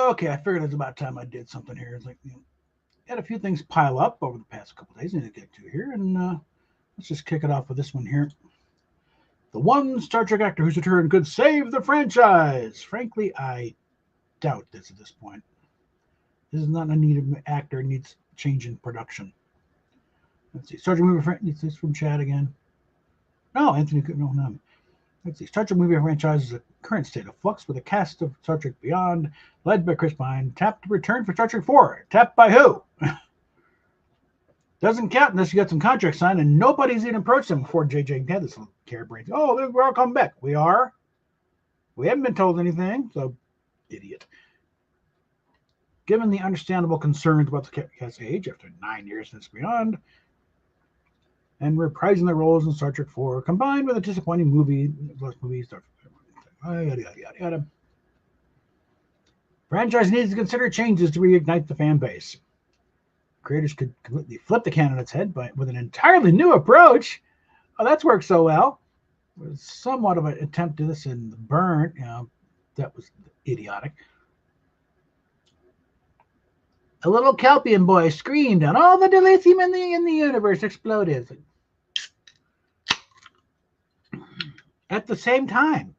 Okay, I figured it's about time I did something here. It's like, had a few things pile up over the past couple of days I need to get to here, and let's just kick it off with this one here. The one Star Trek actor whose return could save the franchise. Frankly, I doubt this at this point. This is not a needed actor needs change in production. Let's see. Star Trek movie franchise. This from Chad again. No, Anthony. No. Let's see. Star Trek movie franchise is a current state of flux with a cast of Star Trek Beyond, led by Chris Pine, tapped to return for Star Trek 4. Tapped by who? Doesn't count unless you got some contract signed, and nobody's even approached them before JJ had this little care brain. Oh, we're all coming back. We are. We haven't been told anything, so idiot. Given the understandable concerns about the cast's age after 9 years since Beyond, and reprising their roles in Star Trek 4, combined with a disappointing movie, yada. Franchise needs to consider changes to reignite the fan base. Creators could completely flip the candidate's head with an entirely new approach. Oh, that's worked so well. It was somewhat of an attempt to this in The Burn. That was idiotic. A little Kelpian boy screamed, and all the dilithium in the universe exploded. At the same time,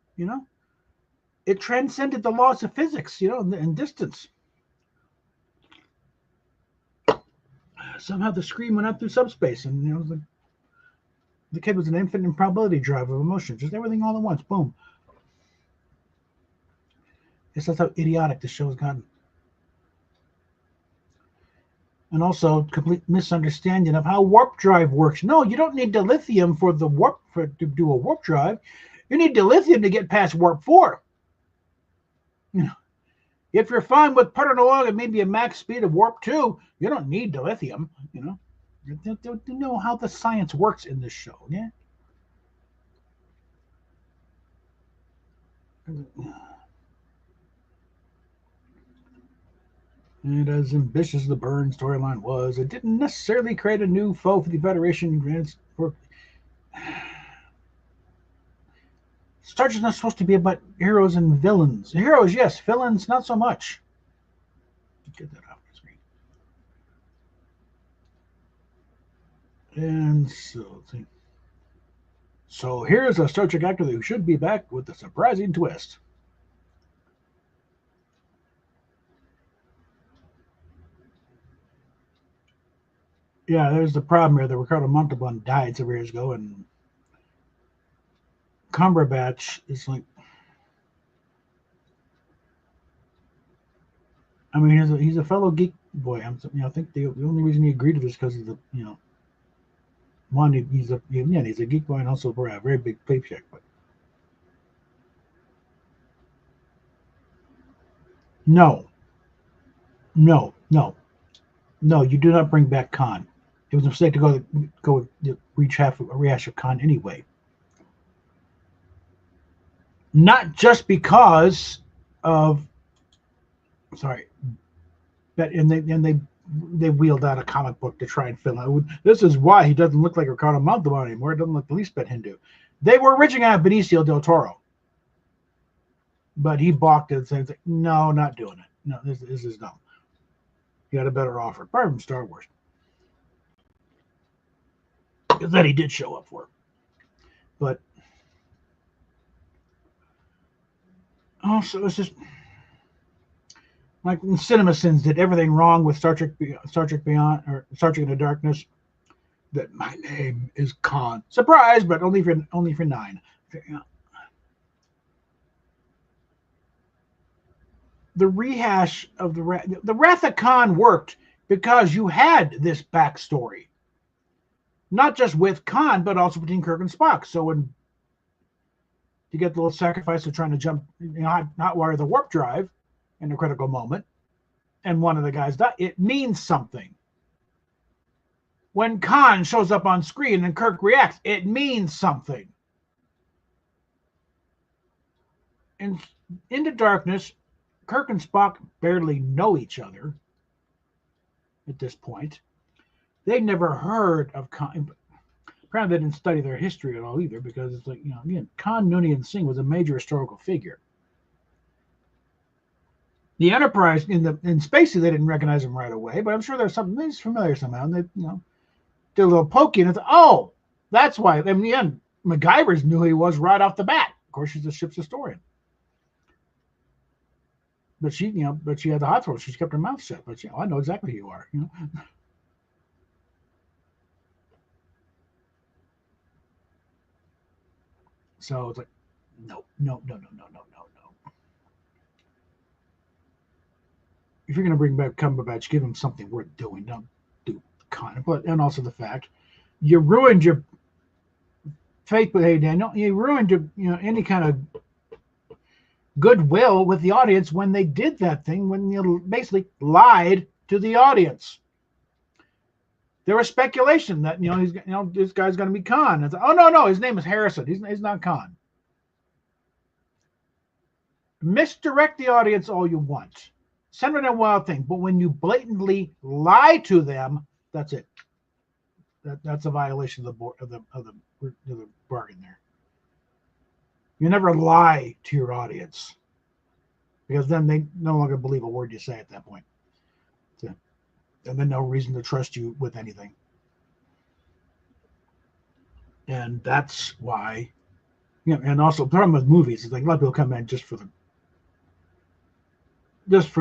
it transcended the laws of physics, and distance. Somehow the scream went up through subspace, and the kid was an infinite improbability drive of emotion, just everything all at once. Boom. Guess that's how idiotic this show has gotten. And also complete misunderstanding of how warp drive works. No, you don't need dilithium to do a warp drive. You need dilithium to get past warp 4. If you're fine with putting along at maybe a max speed of warp 2, you don't need dilithium. You know how the science works in this show, yeah? And as ambitious as the Burn storyline was, it didn't necessarily create a new foe for the Federation. Star Trek's not supposed to be about heroes and villains. Heroes, yes. Villains, not so much. Get that off the screen. And so here's a Star Trek actor who should be back with a surprising twist. Yeah, there's the problem here that Ricardo Montalban died several years ago, and Cumberbatch is like, I mean, he's a fellow geek boy. I think the only reason he agreed to this because of the, one, he's a geek boy and also for a very big paycheck. But no, you do not bring back Khan. It was a mistake to go rehash of Khan anyway. Not just because of, but they wheeled out a comic book to try and fill it. This is why he doesn't look like Ricardo Montalban anymore. It doesn't look the least bit Hindu. They were originally out Benicio del Toro, but he balked and said, "No, not doing it. No, this is dumb. You had a better offer." Apart from Star Wars, because that he did show up for, but also it's just like CinemaSins did everything wrong with Star Trek Beyond or Star Trek Into Darkness. That my name is Khan. Surprise, but only for 9. The rehash of the Wrath of Khan worked because you had this backstory, not just with Khan, but also between Kirk and Spock. So when you get the little sacrifice of trying to jump, not wire the warp drive in a critical moment, and one of the guys died, it means something. When Khan shows up on screen and Kirk reacts, it means something. And Into Darkness, Kirk and Spock barely know each other at this point. They never heard of Khan. Apparently, they didn't study their history at all either, because it's like, again, Khan Noonien Singh was a major historical figure. The Enterprise in Spacey, they didn't recognize him right away, but I'm sure there's something he's familiar somehow. And they, did a little poking, and it's, oh, that's why. In the end, MacGyver's knew who he was right off the bat. Of course, she's a ship's historian. But she, but she had the hot throat. She kept her mouth shut. But I know exactly who you are. So it's like, no. If you're going to bring back Cumberbatch, give him something worth doing. Don't do kind of. But and also the fact you ruined your faith with Hey Daniel. You ruined your any kind of goodwill with the audience when they did that thing, when you basically lied to the audience. There was speculation that he's this guy's going to be Khan. It's, oh no, his name is Harrison. He's not Khan. Misdirect the audience all you want. Send it a wild thing, but when you blatantly lie to them, that's it. That's a violation of the bargain there. You never lie to your audience, because then they no longer believe a word you say at that point. So, and then no reason to trust you with anything. And that's why, and also the problem with movies is like a lot of people come in just for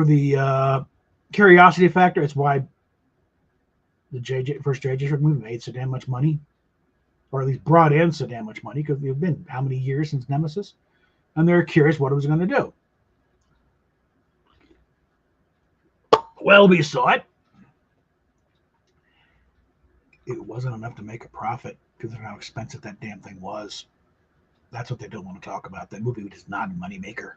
the curiosity factor. It's why the first JJ movie made so damn much money, or at least brought in so damn much money, because it's been how many years since Nemesis, and they're curious what it was going to do. Well, we saw it. It wasn't enough to make a profit because of how expensive that damn thing was. That's what they don't want to talk about. That movie was not a moneymaker.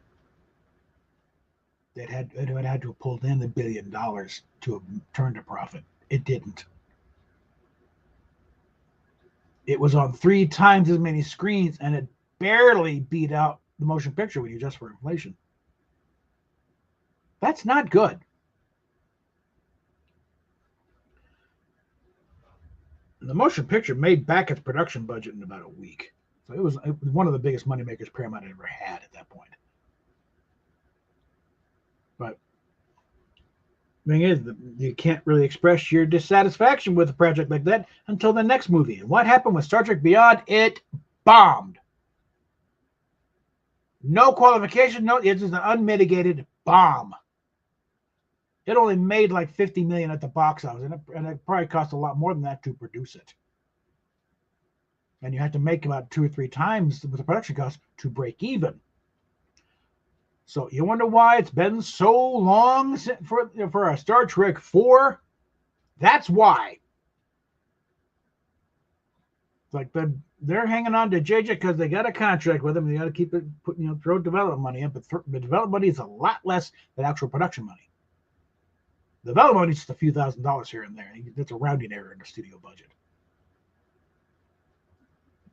It had to have pulled in $1 billion to have turned a profit. It didn't. It was on 3 times as many screens, and it barely beat out the motion picture when you adjust for inflation. That's not good. The motion picture made back its production budget in about a week. So it was one of the biggest moneymakers Paramount had ever had at that point. But the thing is, you can't really express your dissatisfaction with a project like that until the next movie. And what happened with Star Trek Beyond? It bombed. No qualification. No, it's just an unmitigated bomb. It only made like $50 million at the box office, and it probably cost a lot more than that to produce it. And you had to make about 2 or 3 times the production cost to break even. So you wonder why it's been so long for a Star Trek 4? That's why. It's like they're hanging on to JJ because they got a contract with him. They got to keep it, throw development money in, but the development money is a lot less than actual production money. The development money is just a few $1,000s here and there. That's a rounding error in the studio budget.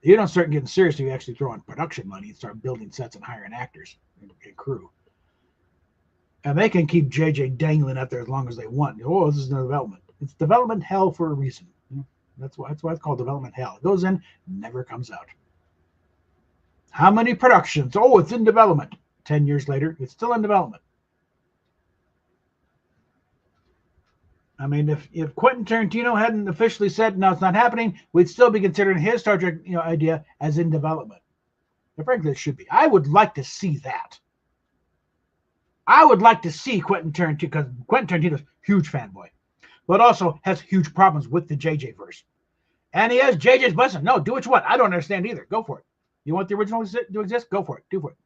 You don't start getting serious if you actually throw in production money and start building sets and hiring actors and crew. And they can keep JJ dangling out there as long as they want. Oh, this is no development. It's development hell for a reason. That's why it's called development hell. It goes in, never comes out. How many productions? Oh, it's in development. 10 years later, it's still in development. I mean, if Quentin Tarantino hadn't officially said, no, it's not happening, we'd still be considering his Star Trek idea as in development. And frankly, it should be. I would like to see that. I would like to see Quentin Tarantino, because Quentin Tarantino's a huge fanboy, but also has huge problems with the JJ verse. And he has JJ's blessing. No, do what you want. I don't understand either. Go for it. You want the original to exist? Go for it. Do for it.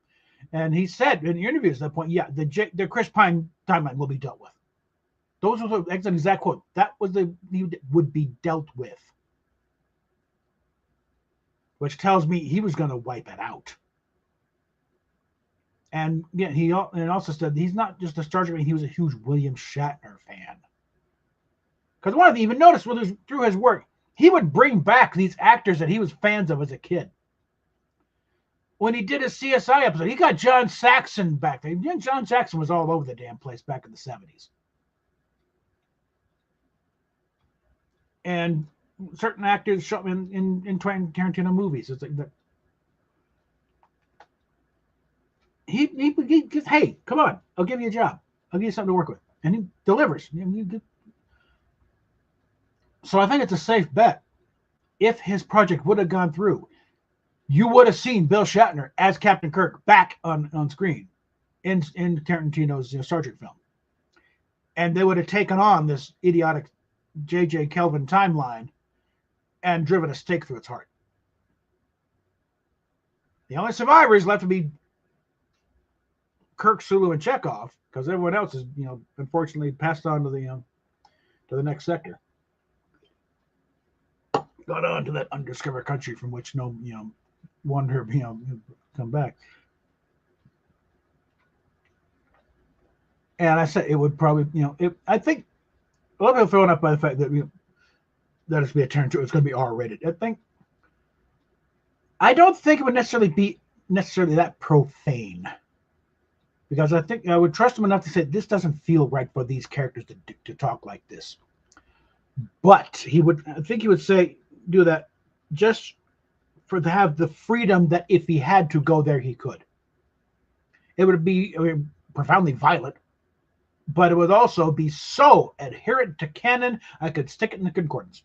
And he said in the interviews at that point, yeah, the Chris Pine timeline will be dealt with. Those were the exact quote. That was would be dealt with, which tells me he was going to wipe it out. And yeah, he also said he's not just a Star Trek fan, he was a huge William Shatner fan. Because one of them even noticed through his work, he would bring back these actors that he was fans of as a kid. When he did his CSI episode, he got John Saxon back there. John Saxon was all over the damn place back in the 70s. And certain actors show in Tarantino movies. It's like that. He hey, come on, I'll give you a job. I'll give you something to work with. And he delivers. So I think it's a safe bet. If his project would have gone through, you would have seen Bill Shatner as Captain Kirk back on screen in Tarantino's Star Trek film. And they would have taken on this idiotic J.J. Kelvin timeline and driven a stake through its heart. The only survivors left to be Kirk, Sulu, and Chekhov, because everyone else is, unfortunately passed on to the next sector. Got on to that undiscovered country from which no, wonder, come back. And I said it would probably, I think a lot of people thrown up by the fact that that it's be a turn to it's going to be R-rated. I don't think it would necessarily be that profane, because I think I would trust him enough to say this doesn't feel right for these characters to talk like this. But I think he would do that just to have the freedom that if he had to go there, he could. It would be profoundly violent, but it would also be so adherent to canon, I could stick it in the concordance.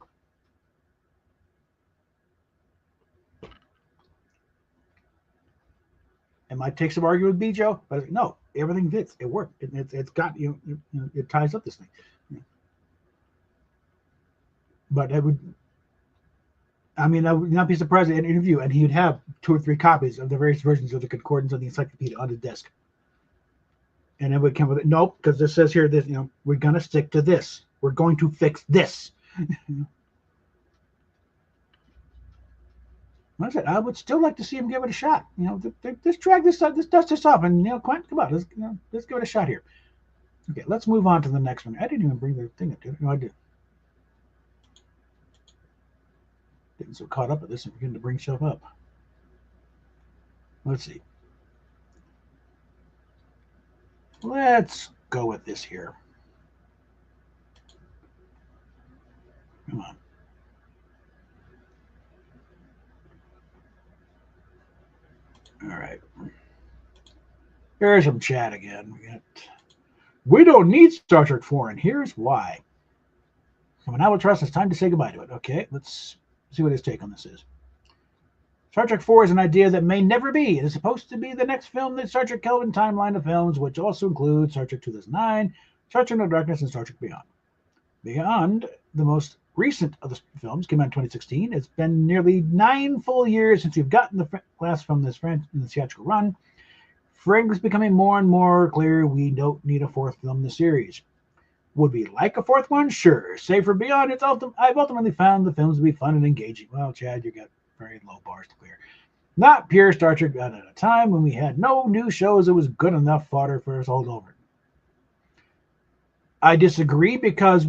It might take some argument with Bijo, but no, everything fits. It worked. It's got it ties up this thing. But I would not be surprised in an interview, and he would have 2 or 3 copies of the various versions of the concordance of the encyclopedia on his desk. And it would come with it. Nope, because this says here that we're going to stick to this. We're going to fix this. Like I said, I would still like to see him give it a shot. Just drag this dust this off, and Quint, come on, let's give it a shot here. Okay, let's move on to the next one. I didn't even bring the thing up, did I? No, I did. Getting so caught up at this and forgetting to bring stuff up. Let's see. Let's go with this here. Come on. All right. Here's some chat again. We don't need Star Trek 4, and here's why. Coming out with trust, it's time to say goodbye to it. Okay, let's see what his take on this is. Star Trek 4 is an idea that may never be. It is supposed to be the next film in the Star Trek Kelvin timeline of films, which also includes Star Trek 2009, Star Trek No Darkness, and Star Trek Beyond. Beyond, the most recent of the films, came out in 2016. It's been nearly 9 full years since we've gotten the last film in this theatrical run. Frank is becoming more and more clear we don't need a 4th film in the series. Would we like a 4th one? Sure. Save for Beyond, I've ultimately found the films to be fun and engaging. Well, Chad, you got very low bars to clear. Not pure Star Trek at a time when we had no new shows that was good enough fodder for us to hold over. I disagree, because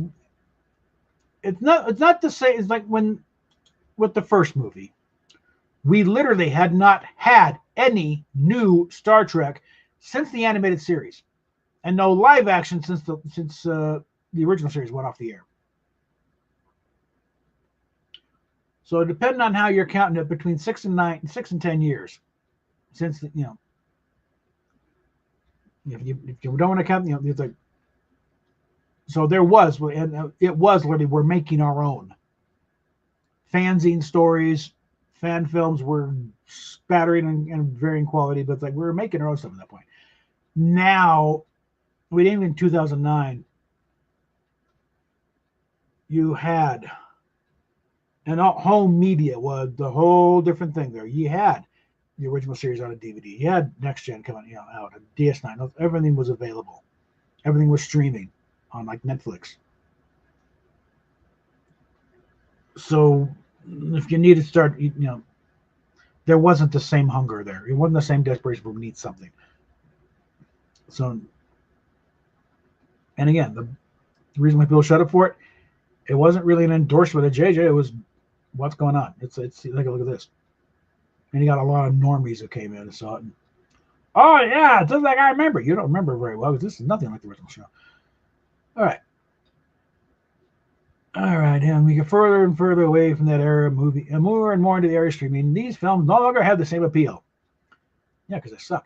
it's not to say it's like when with the first movie, we literally had not had any new Star Trek since the animated series, and no live action since the original series went off the air. So depending on how you're counting it, between 6 and 10 years since if you don't want to count, it's like, so there was, and it was literally, we're making our own fanzine stories. Fan films were spattering and varying quality, but it's like we were making our own stuff at that point. Now, we didn't even in 2009. You had, and home media was the whole different thing there. You had the original series on a DVD. You had Next Gen coming out, a DS9. Everything was available. Everything was streaming on like Netflix. So if you needed to start, there wasn't the same hunger there. It wasn't the same desperation for we need something. So, and again, the reason why people shut up for it, it wasn't really an endorsement of JJ. It was what's going on. It's like, look at this. And you got a lot of normies who came in and saw it. And, oh yeah, just like I remember. You don't remember very well, because this is nothing like the original show. All right. And we get further and further away from that era of movie, and more into the era of streaming. These films no longer have the same appeal. Yeah, because they suck.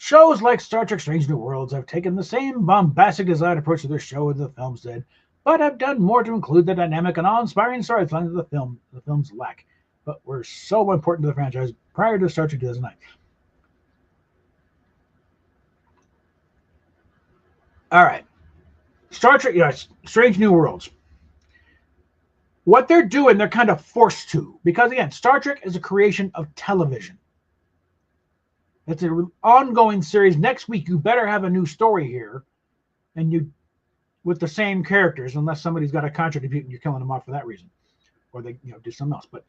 Shows like Star Trek Strange New Worlds have taken the same bombastic design approach to their show as the films did, but have done more to include the dynamic and awe-inspiring storytelling that the films lack, but were so important to the franchise prior to Star Trek 2009. All right. Star Trek, yes, Strange New Worlds. What they're doing, they're kind of forced to, because again, Star Trek is a creation of television. It's an ongoing series. Next week, you better have a new story here, and you with the same characters, unless somebody's got a contract and you're killing them off for that reason, or they do something else. But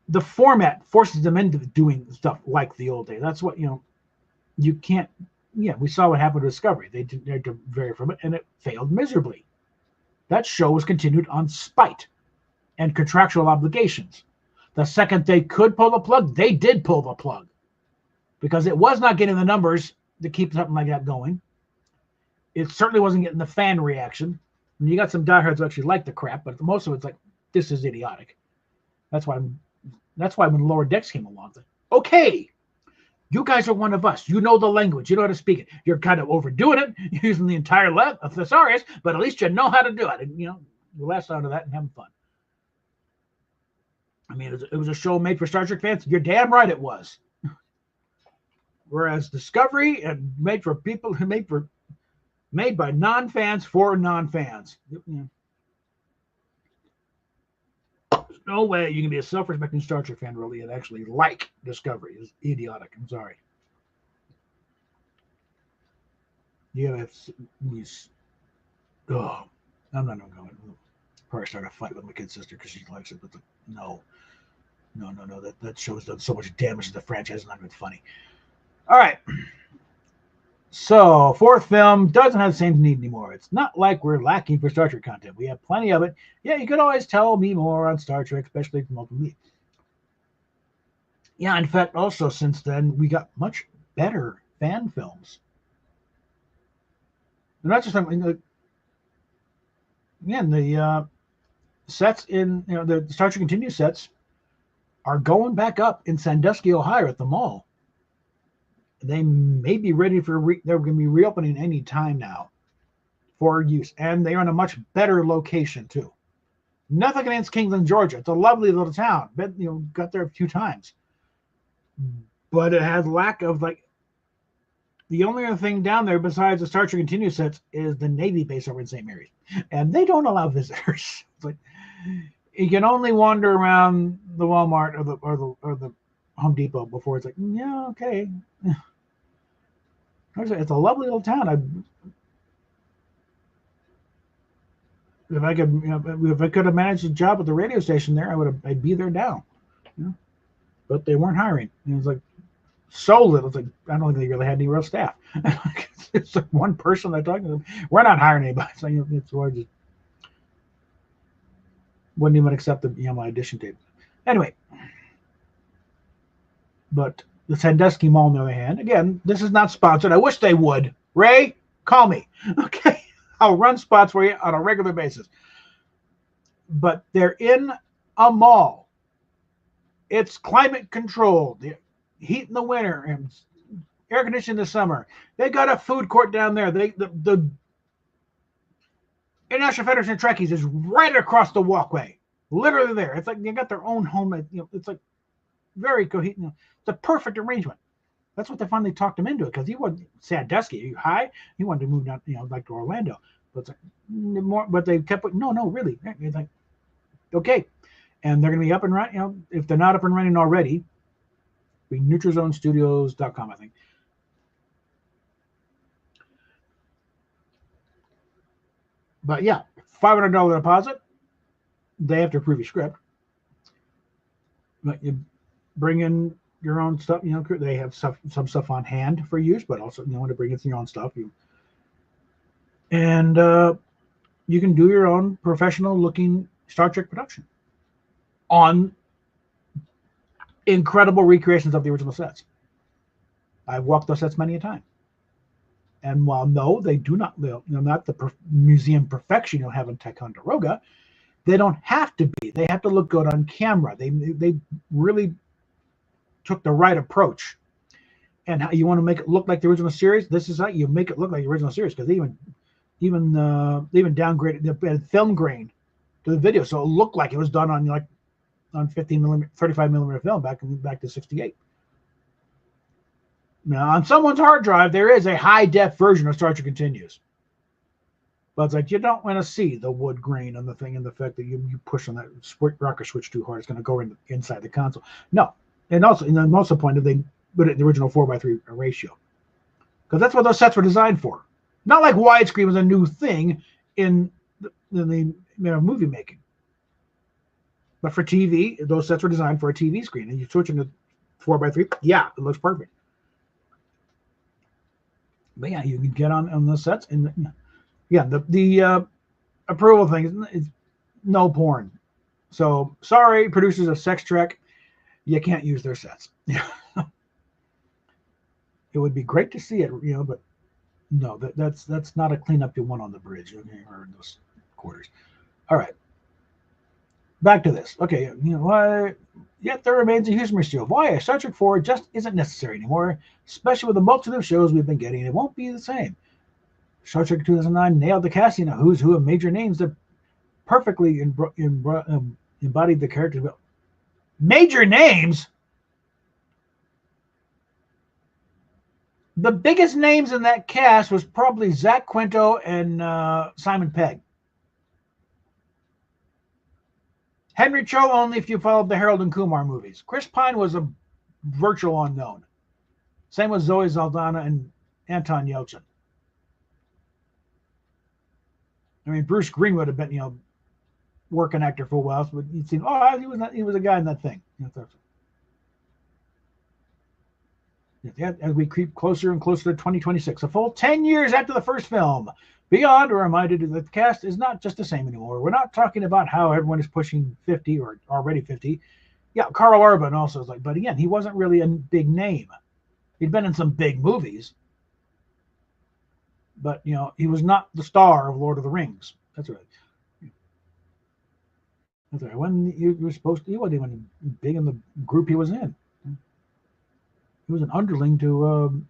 the format forces them into doing stuff like the old days. That's what you can't. Yeah, we saw what happened to Discovery. They had to vary from it, and it failed miserably. That show was continued on spite and contractual obligations. The second they could pull the plug, they did pull the plug, because it was not getting the numbers to keep something like that going. It certainly wasn't getting the fan reaction. And you got some diehards who actually like the crap, but most of it's like, this is idiotic. That's why when Lower Decks came along, like, okay, you guys are one of us. You know the language. You know how to speak it. You're kind of overdoing it, using the entire thesaurus, but at least you know how to do it. And, you latch onto that and having fun. I mean, it was a show made for Star Trek fans. You're damn right it was. Whereas Discovery and made for people who made by non-fans for non-fans. There's no way you can be a self-respecting Star Trek fan really and actually like Discovery. It's idiotic. I'm sorry. You gotta have these. Oh, I'm not going to probably start a fight with my kid sister because she likes it, but no. That show's done so much damage to the franchise. It's not even funny. All right. So, fourth film doesn't have the same need anymore. It's not like we're lacking for Star Trek content. We have plenty of it. Yeah, you could always tell me more on Star Trek, especially from multiple. Yeah, in fact, also since then, we got much better fan films. They're not just something. Again, the sets in the Star Trek Continue sets are going back up in Sandusky, Ohio, at the mall. They may be ready for they're going to be reopening any time now for use, and they are in a much better location too. Nothing against Kingland, Georgia. It's a lovely little town. Been got there a few times, but it has lack of the only other thing down there besides the Star Trek Continue sets is the Navy base over in St. Mary's, and they don't allow visitors. It's like you can only wander around the Walmart or the Home Depot before it's like, yeah, okay. It's a lovely little town. If I could have managed a job at the radio station there, I'd be there now. But they weren't hiring. And it was like so little. It's like I don't think they really had any real staff. It's like one person they're talking to them. We're not hiring anybody. So it's why I just wouldn't even accept my audition tape. Anyway, but the Sandusky Mall, on the other hand, again, this is not sponsored. I wish they would. Ray, call me. Okay. I'll run spots for you on a regular basis. But they're in a mall. It's climate controlled. The heat in the winter and air conditioning in the summer. They got a food court down there. The International Federation of Trekkies is right across the walkway. Literally there. It's like they got their own home. It's like very coherent. It's a perfect arrangement. That's what they finally talked him into it, because he wasn't Sandusky high. He wanted to move down, like to Orlando. But it's like more. But they kept no, really. It's like okay, and they're going to be up and running. If they're not up and running already, be NeutroZoneStudios.com, I think. But yeah, $500 deposit. They have to approve your script. But you bring in your own stuff. They have some stuff on hand for use, but also to bring in your own stuff. And you can do your own professional-looking Star Trek production on incredible recreations of the original sets. I've walked those sets many a time. And while no, they do not, not the museum perfection you'll have in Ticonderoga, they don't have to be. They have to look good on camera. They really took the right approach. and how you want to make it look like the original series. This is how you make it look like the original series, because they even downgraded the film grain to the video, so it looked like it was done on 15 millimeter, 35 millimeter film back to '68. Now, on someone's hard drive, there is a high def version of Star Trek Continues. But it's like, you don't want to see the wood grain on the thing, and the fact that you push on that rocker switch too hard, it's going to go inside the console. No. And also, most of the point of they put it in the original 4:3 ratio. Because that's what those sets were designed for. Not like widescreen was a new thing in the movie making. But for TV, those sets were designed for a TV screen. And you switch into 4:3, yeah, it looks perfect. But yeah, you can get on those sets. And yeah, the approval thing is no porn. So sorry, producers of Sex Trek, you can't use their sets. It would be great to see it, but no, that's not a cleanup you want on the bridge, okay, or in those quarters. All right, back to this. Okay, why? Yet there remains a huge mystery of why Star Trek 4 just isn't necessary anymore, especially with the multitude of shows we've been getting. It won't be the same. Star Trek 2009 nailed the casting of who's who of major names that perfectly embodied the characters. Major names? The biggest names in that cast was probably Zach Quinto and Simon Pegg. Henry Cho only if you followed the Harold and Kumar movies. Chris Pine was a virtual unknown. Same with Zoe Saldana and Anton Yelchin. I mean, Bruce Green would have been, working actor for a while, but you'd seen, he was a guy in that thing. As we creep closer and closer to 2026, a full 10 years after the first film, Beyond, we're reminded that the cast is not just the same anymore. We're not talking about how everyone is pushing 50 or already 50. Yeah, Carl Urban also is like, but again, he wasn't really a big name. He'd been in some big movies, but he was not the star of Lord of the Rings. That's right. That's right. When you were supposed to, he wasn't even big in the group he was in. He was an underling to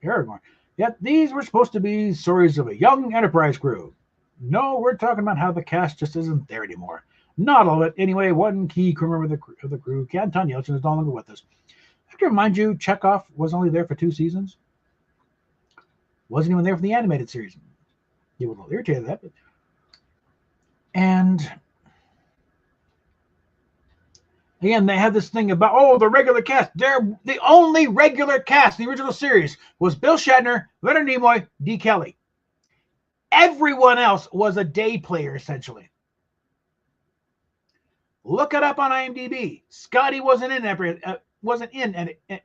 Aragorn. Yet these were supposed to be stories of a young Enterprise crew. No, we're talking about how the cast just isn't there anymore. Not all of it. Anyway, one key crew member of the crew, Anton Yelchin, is no longer with us. I have to remind you, Chekhov was only there for 2 seasons. Wasn't even there for the animated series. He was a little irritated at that. And again, they had this thing about, the regular cast. The only regular cast in the original series was Bill Shatner, Leonard Nimoy, D. Kelly. Everyone else was a day player, essentially. Look it up on IMDb. Scotty wasn't in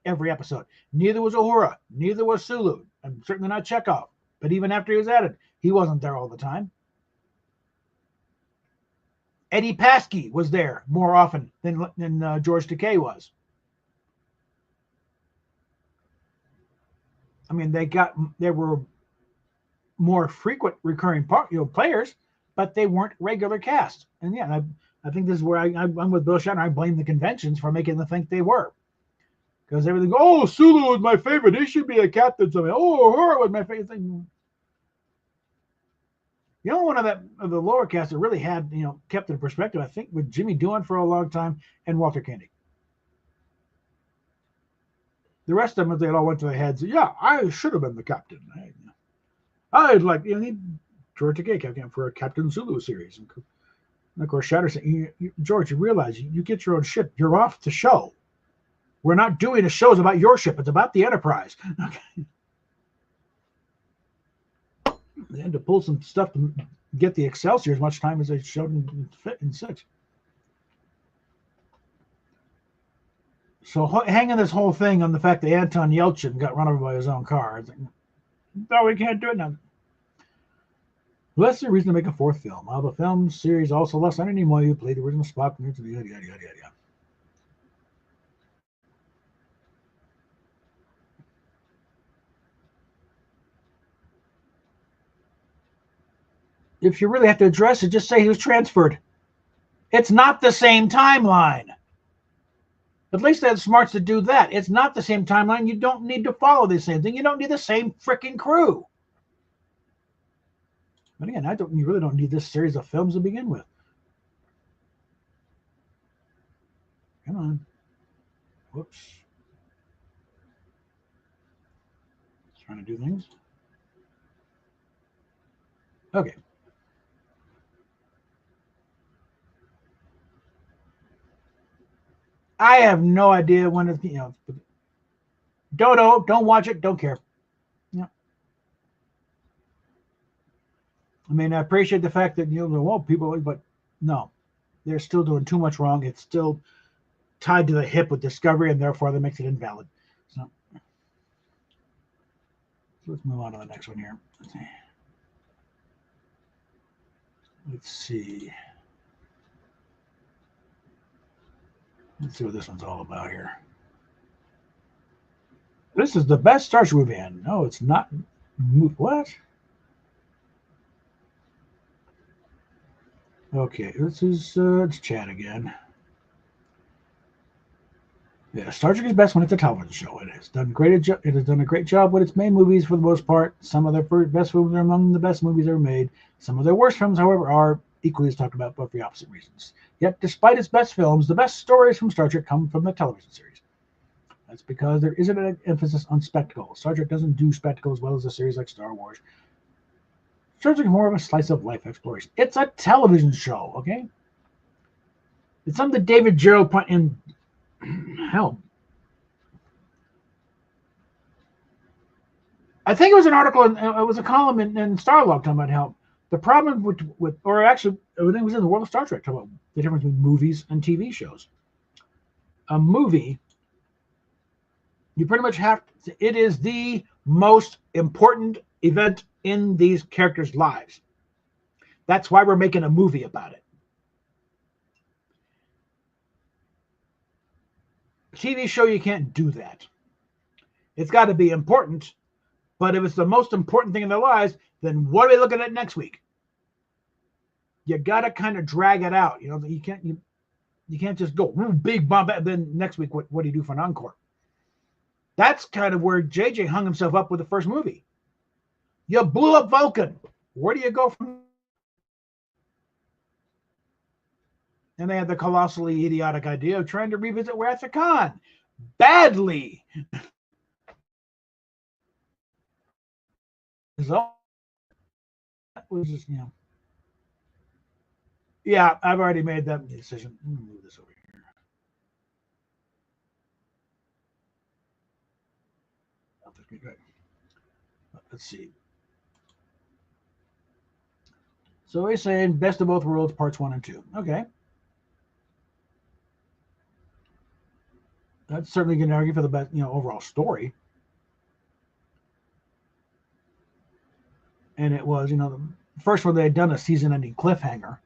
every episode. Neither was Uhura. Neither was Sulu. And certainly not Chekhov. But even after he was added, he wasn't there all the time. Eddie Paskey was there more often than George Takei was. I mean, there were more frequent recurring players, but they weren't regular cast. And yeah, I think this is where I'm with Bill Shatner. I blame the conventions for making them think they were. Because everything, Sulu was my favorite. He should be a captain. Uhura was my favorite thing. The only one of the lower cast that really had, kept in perspective, I think, with Jimmy Doohan for a long time and Walter Koenig. The rest of them, they all went to their heads. Yeah, I should have been the captain. I'd like, George Takei kept getting for a Captain Zulu series. And of course, Shatter said, George, you realize you get your own ship. You're off the show. We're not doing a show about your ship. It's about the Enterprise. Okay. They had to pull some stuff to get the Excelsior as much time as they showed in 6. So hanging this whole thing on the fact that Anton Yelchin got run over by his own car. It's like, no, we can't do it now. Well, that's the reason to make a 4th film. The film series also lost Leonard Nimoy, who played the original Spock. Yada, yada, yada, yada. If you really have to address it, just say he was transferred. It's not the same timeline. At least they had smarts to do that. It's not the same timeline. You don't need to follow the same thing. You don't need the same freaking crew. But again, you really don't need this series of films to begin with. Come on. Whoops. Trying to do things. Okay. I have no idea when it's, don't watch it, don't care. Yeah. I mean, I appreciate the fact that, well, people, but no, they're still doing too much wrong. It's still tied to the hip with Discovery, and therefore that makes it invalid. So let's move on to the next one here. Let's see. Let's see what this one's all about here. This is the best Star Trek movie. And no, it's not. What? Okay, this is it's Chad again. Yeah, Star Trek is best when it's a television show. It has done It has done a great job with its main movies for the most part. Some of their best movies are among the best movies ever made. Some of their worst films, however, are equally as talked about, but for the opposite reasons. Yet, despite its best films, the best stories from Star Trek come from the television series. That's because there isn't an emphasis on spectacle. Star Trek doesn't do spectacle as well as a series like Star Wars. Star Trek is more of a slice of life exploration. It's a television show, okay? It's something that David Gerrold put in. Hell, I think it was an article, it was a column in Starlog talking about how the problem with or actually, I think it was in the World of Star Trek, talking about the difference between movies and TV shows. A movie, you pretty much have to, it is the most important event in these characters' lives. That's why we're making a movie about it. TV show, you can't do that. It's got to be important, but if it's the most important thing in their lives, then what are we looking at next week? You got to kind of drag it out. You can't just go big bomb. Then next week, what do you do for an encore? That's kind of where JJ hung himself up with the first movie. You blew up Vulcan. Where do you go from? And they had the colossally idiotic idea of trying to revisit Wrath of Khan. Badly. So that was just, Yeah, I've already made that decision. Let me move this over here. Let's see. So he's saying best of both worlds, parts 1 and 2. Okay. That's certainly going to argue for the best, overall story. And it was, the first one they had done a season-ending cliffhanger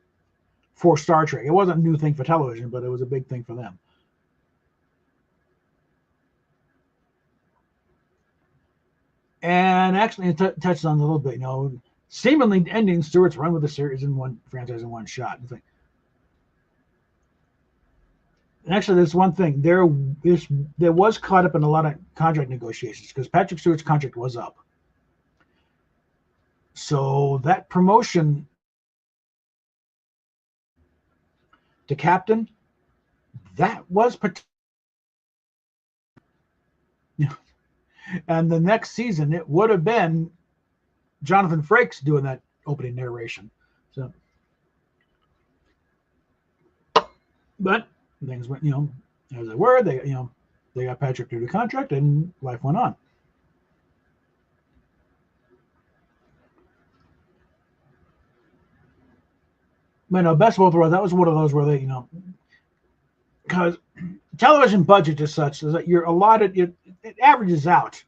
for Star Trek. It wasn't a new thing for television, but it was a big thing for them. And actually, it touches on a little bit, seemingly ending Stewart's run with the series in one franchise in one shot. And actually, there's one thing. There was caught up in a lot of contract negotiations because Patrick Stewart's contract was up. So that promotion to captain, that was and the next season it would have been Jonathan Frakes doing that opening narration. So, but things went, as they were. They got Patrick through the contract, and life went on. But best of both worlds, that was one of those where they, because television budget is such that you're allotted, it averages out.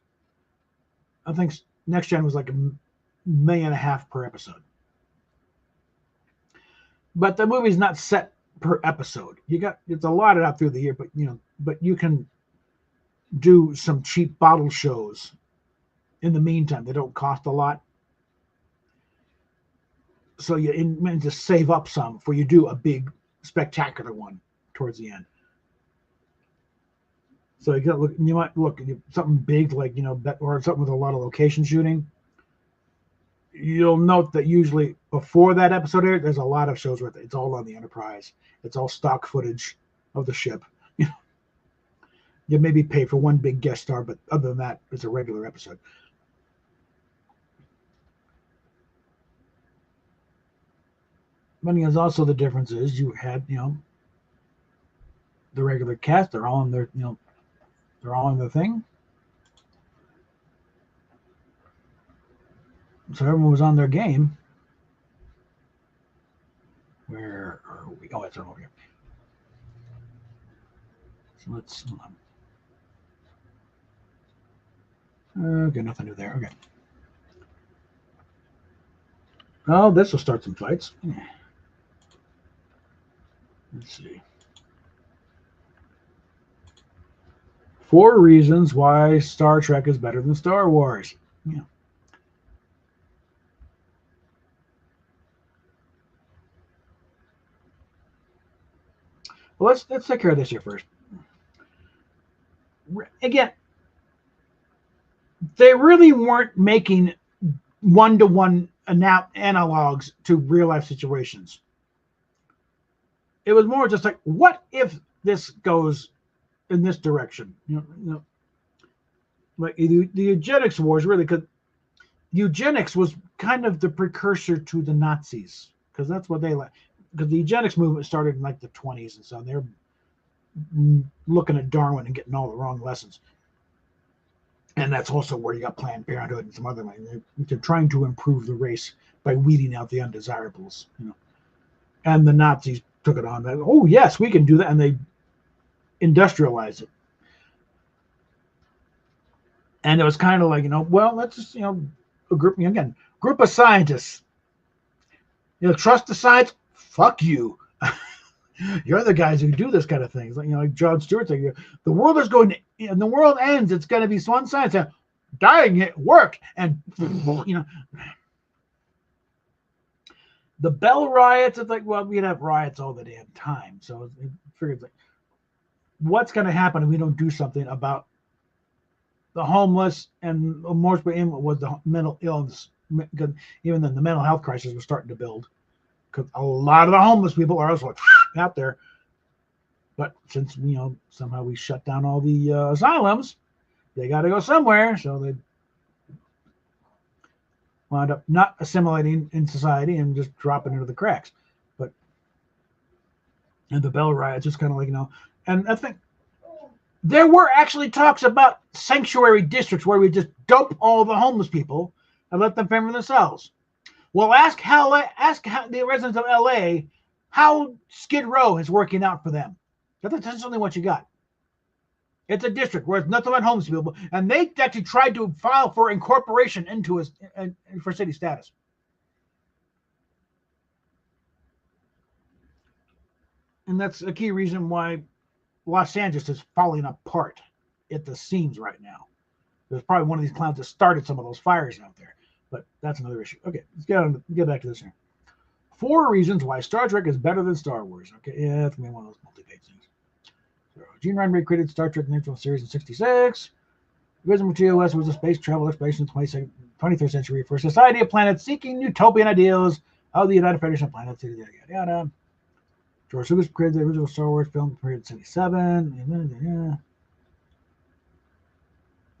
I think Next Gen was like $1.5 million per episode. But the movie's not set per episode. It's allotted out through the year, but you can do some cheap bottle shows in the meantime. They don't cost a lot. So you meant to save up some before you do a big spectacular one towards the end. So you might look at something big like or something with a lot of location shooting. You'll note that usually before that episode aired, there's a lot of shows where it's all on the Enterprise. It's all stock footage of the ship. You maybe pay for one big guest star, but other than that, it's a regular episode. But there's also the difference is you had the regular cast. They're all in their they're all in the thing. So everyone was on their game. Where are we? Oh, it's over here. So let's hold on. Okay, nothing new there. Okay. Oh, this will start some fights. Let's see. 4 reasons why Star Trek is better than Star Wars. Yeah. Well, let's take care of this here first. Again, they really weren't making one-to-one analogs to real-life situations. It was more just like, what if this goes in this direction? Like the eugenics wars, really, because eugenics was kind of the precursor to the Nazis, because that's what they like. Because the eugenics movement started in like the 20s, and so they're looking at Darwin and getting all the wrong lessons. And that's also where you got Planned Parenthood and some other things. They're trying to improve the race by weeding out the undesirables. And the Nazis took it on. Oh yes, we can do that, and they industrialized it. And it was kind of like, well, let's just a group of scientists. Trust the science. Fuck you. You're the guys who do this kind of thing. Like John Stewart saying, the world is going to, and the world ends. It's going to be one science. Dying it work. And, the Bell riots, it's like, well, we'd have riots all the damn time. So it figures like, what's going to happen if we don't do something about the homeless and more was the mental illness? Because even then, the mental health crisis was starting to build. Because a lot of the homeless people are also out there. But since somehow we shut down all the asylums, they got to go somewhere. So they wound up not assimilating in society and just dropping into the cracks. And the Bell riots just kind of like and I think there were actually talks about sanctuary districts where we just dump all the homeless people and let them fend for themselves. Well, ask the residents of LA how Skid Row is working out for them. That's essentially what you got. It's a district where it's nothing but homeless people, and they actually tried to file for incorporation into for city status. And that's a key reason why Los Angeles is falling apart at the seams right now. There's probably one of these clowns that started some of those fires out there. But that's another issue. Okay, let's get back to this here. 4 reasons why Star Trek is better than Star Wars. Okay, yeah, that's gonna be one of those multi-page things. So, Gene Roddenberry created Star Trek the original series in '66. Wisdom of TOS was a space travel exploration in the 23rd century for a society of planets seeking utopian ideals of the United Federation of Planets. Yada yada yada. George Lucas created the original Star Wars film period '77.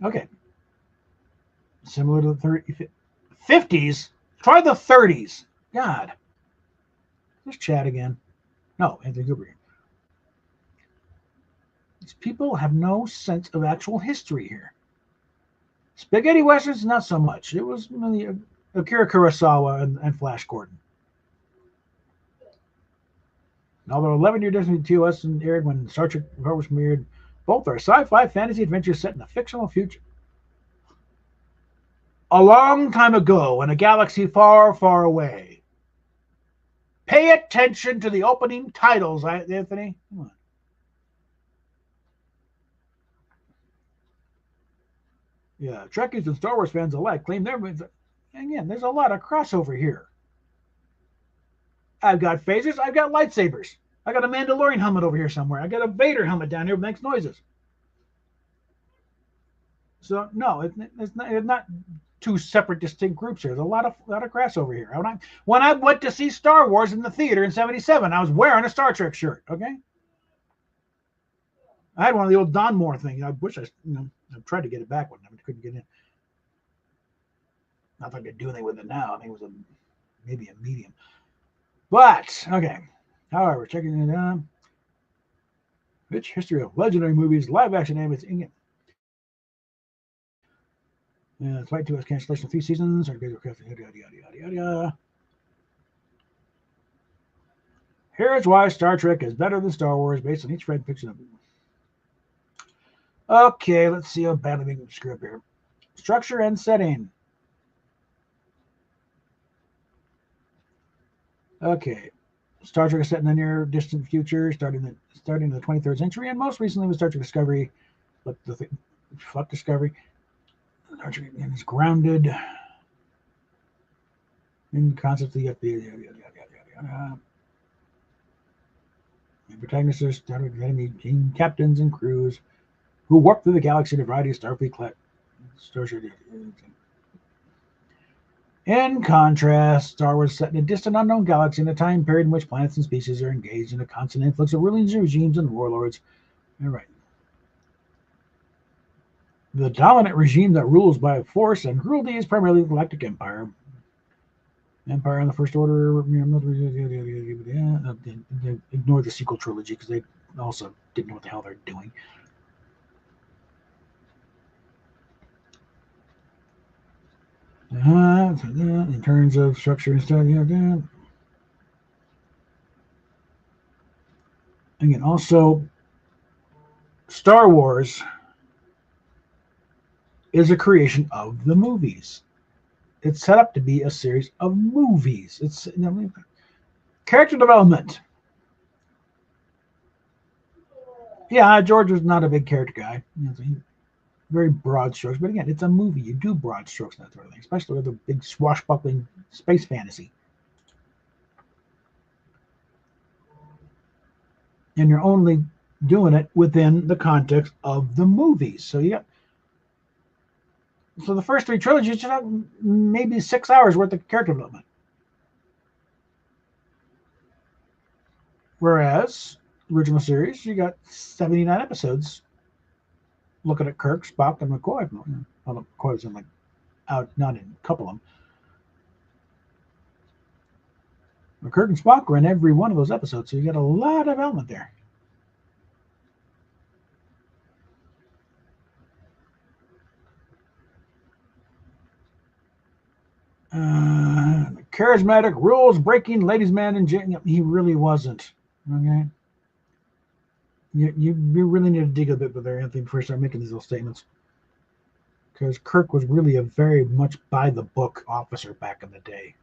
Okay. Similar to the 50s. Try the 30s. God. Just chat again. No, Anthony Cooper. These people have no sense of actual history here. Spaghetti westerns, not so much. It was Akira Kurosawa and Flash Gordon. Although 11-year Disney TOS aired when Star Trek was premiered, both are sci-fi fantasy adventures set in a fictional future. A long time ago in a galaxy far, far away. Pay attention to the opening titles, Anthony. Come on. Yeah, Trekkies and Star Wars fans alike claim again, there's a lot of crossover here. I've got phasers, I've got lightsabers. I got a Mandalorian helmet over here somewhere. I got a Vader helmet down here that makes noises. So no, it's not two separate, distinct groups here. There's a lot of crossover here. When I went to see Star Wars in the theater in '77, I was wearing a Star Trek shirt. Okay, I had one of the old Don Moore things. I wish I tried to get it back one time, but couldn't get in. Not that I could do anything with it now. I think it was maybe a medium. But okay. However, checking it out. Rich history of legendary movies, live action animated. Flight 2 has cancellation of 3 seasons. Yada, yada, yada, yada. Here's why Star Trek is better than Star Wars based on each fan fiction of it. Okay, let's see how badly we can screw up here. Structure and setting. Okay. Star Trek is set in the near distant future, starting in the 23rd century, and most recently with Star Trek Discovery. Fuck Discovery. Star Trek is grounded in concepts of the FBI. The protagonists are Star Trek enemy team captains and crews who warp through the galaxy in a variety of Starfleet Starship. In contrast, Star Wars is set in a distant, unknown galaxy in a time period in which planets and species are engaged in a constant influx of ruling regimes and warlords. All right. The dominant regime that rules by force and cruelty is primarily the Galactic Empire. Empire and the First Order. Ignore the sequel trilogy because they also didn't know what the hell they're doing. In terms of structure and stuff, again, also Star Wars is a creation of the movies. It's set up to be a series of movies. It's character development. Yeah, George was not a big character guy. Very broad strokes, but again, it's a movie. You do broad strokes and that sort of thing, especially with a big swashbuckling space fantasy. And you're only doing it within the context of the movies. So so the first 3 trilogies just have maybe 6 hours worth of character development. Whereas original series, you got 79 episodes looking at Kirk, Spock, and McCoy. Well, McCoy was in not in a couple of them. But Kirk and Spock were in every one of those episodes, so you got a lot of element there. Charismatic, rules-breaking ladies' man, and he really wasn't. Okay, you really need to dig a bit with there, Anthony, before you start making these little statements. Because Kirk was really a very much by-the-book officer back in the day.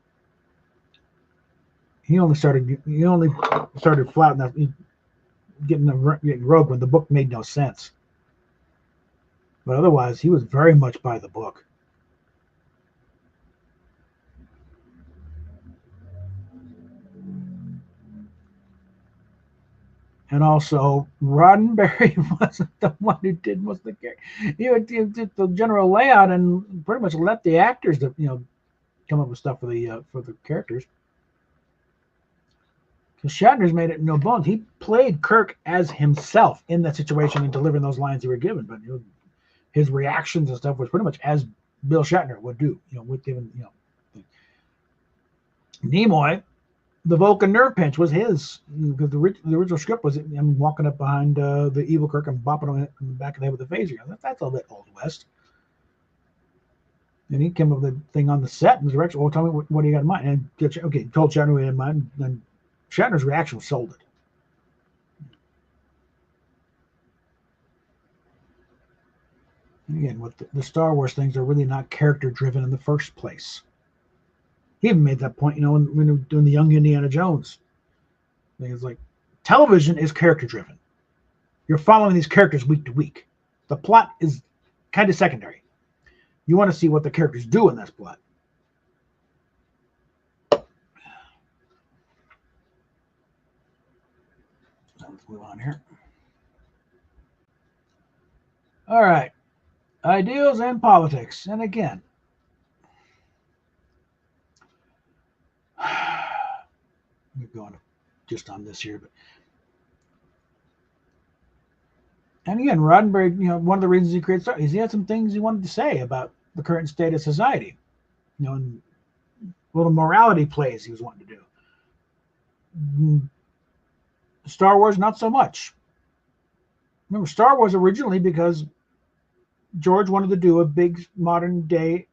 He only started flouting that, getting rogue when the book made no sense. But otherwise, he was very much by the book. And also, Roddenberry wasn't the one who did most of the character. He did the general layout and pretty much let the actors, come up with stuff for the characters. Because Shatner's made it no bones. He played Kirk as himself in that situation and delivering those lines he were given. But his reactions and stuff was pretty much as Bill Shatner would do. With given Nimoy, the Vulcan nerve pinch was his, because the original script was him walking up behind the evil Kirk and bopping him in the back of the head with a phaser. That's a bit Old West. And he came up with the thing on the set and the director, well, tell me what do you got in mind? And told Shatner what he had in mind. And Shatner's reaction sold it. And again, with the Star Wars things, are really not character driven in the first place. He even made that point, when we were doing the Young Indiana Jones. It's like, television is character driven. You're following these characters week to week. The plot is kind of secondary. You want to see what the characters do in this plot. Let's move on here. All right. Ideals and politics. And again, we're going just on this here, but and again, Roddenberry, one of the reasons he created Star is he had some things he wanted to say about the current state of society, and little morality plays he was wanting to do. Star Wars, not so much. Remember, Star Wars originally because George wanted to do a big modern day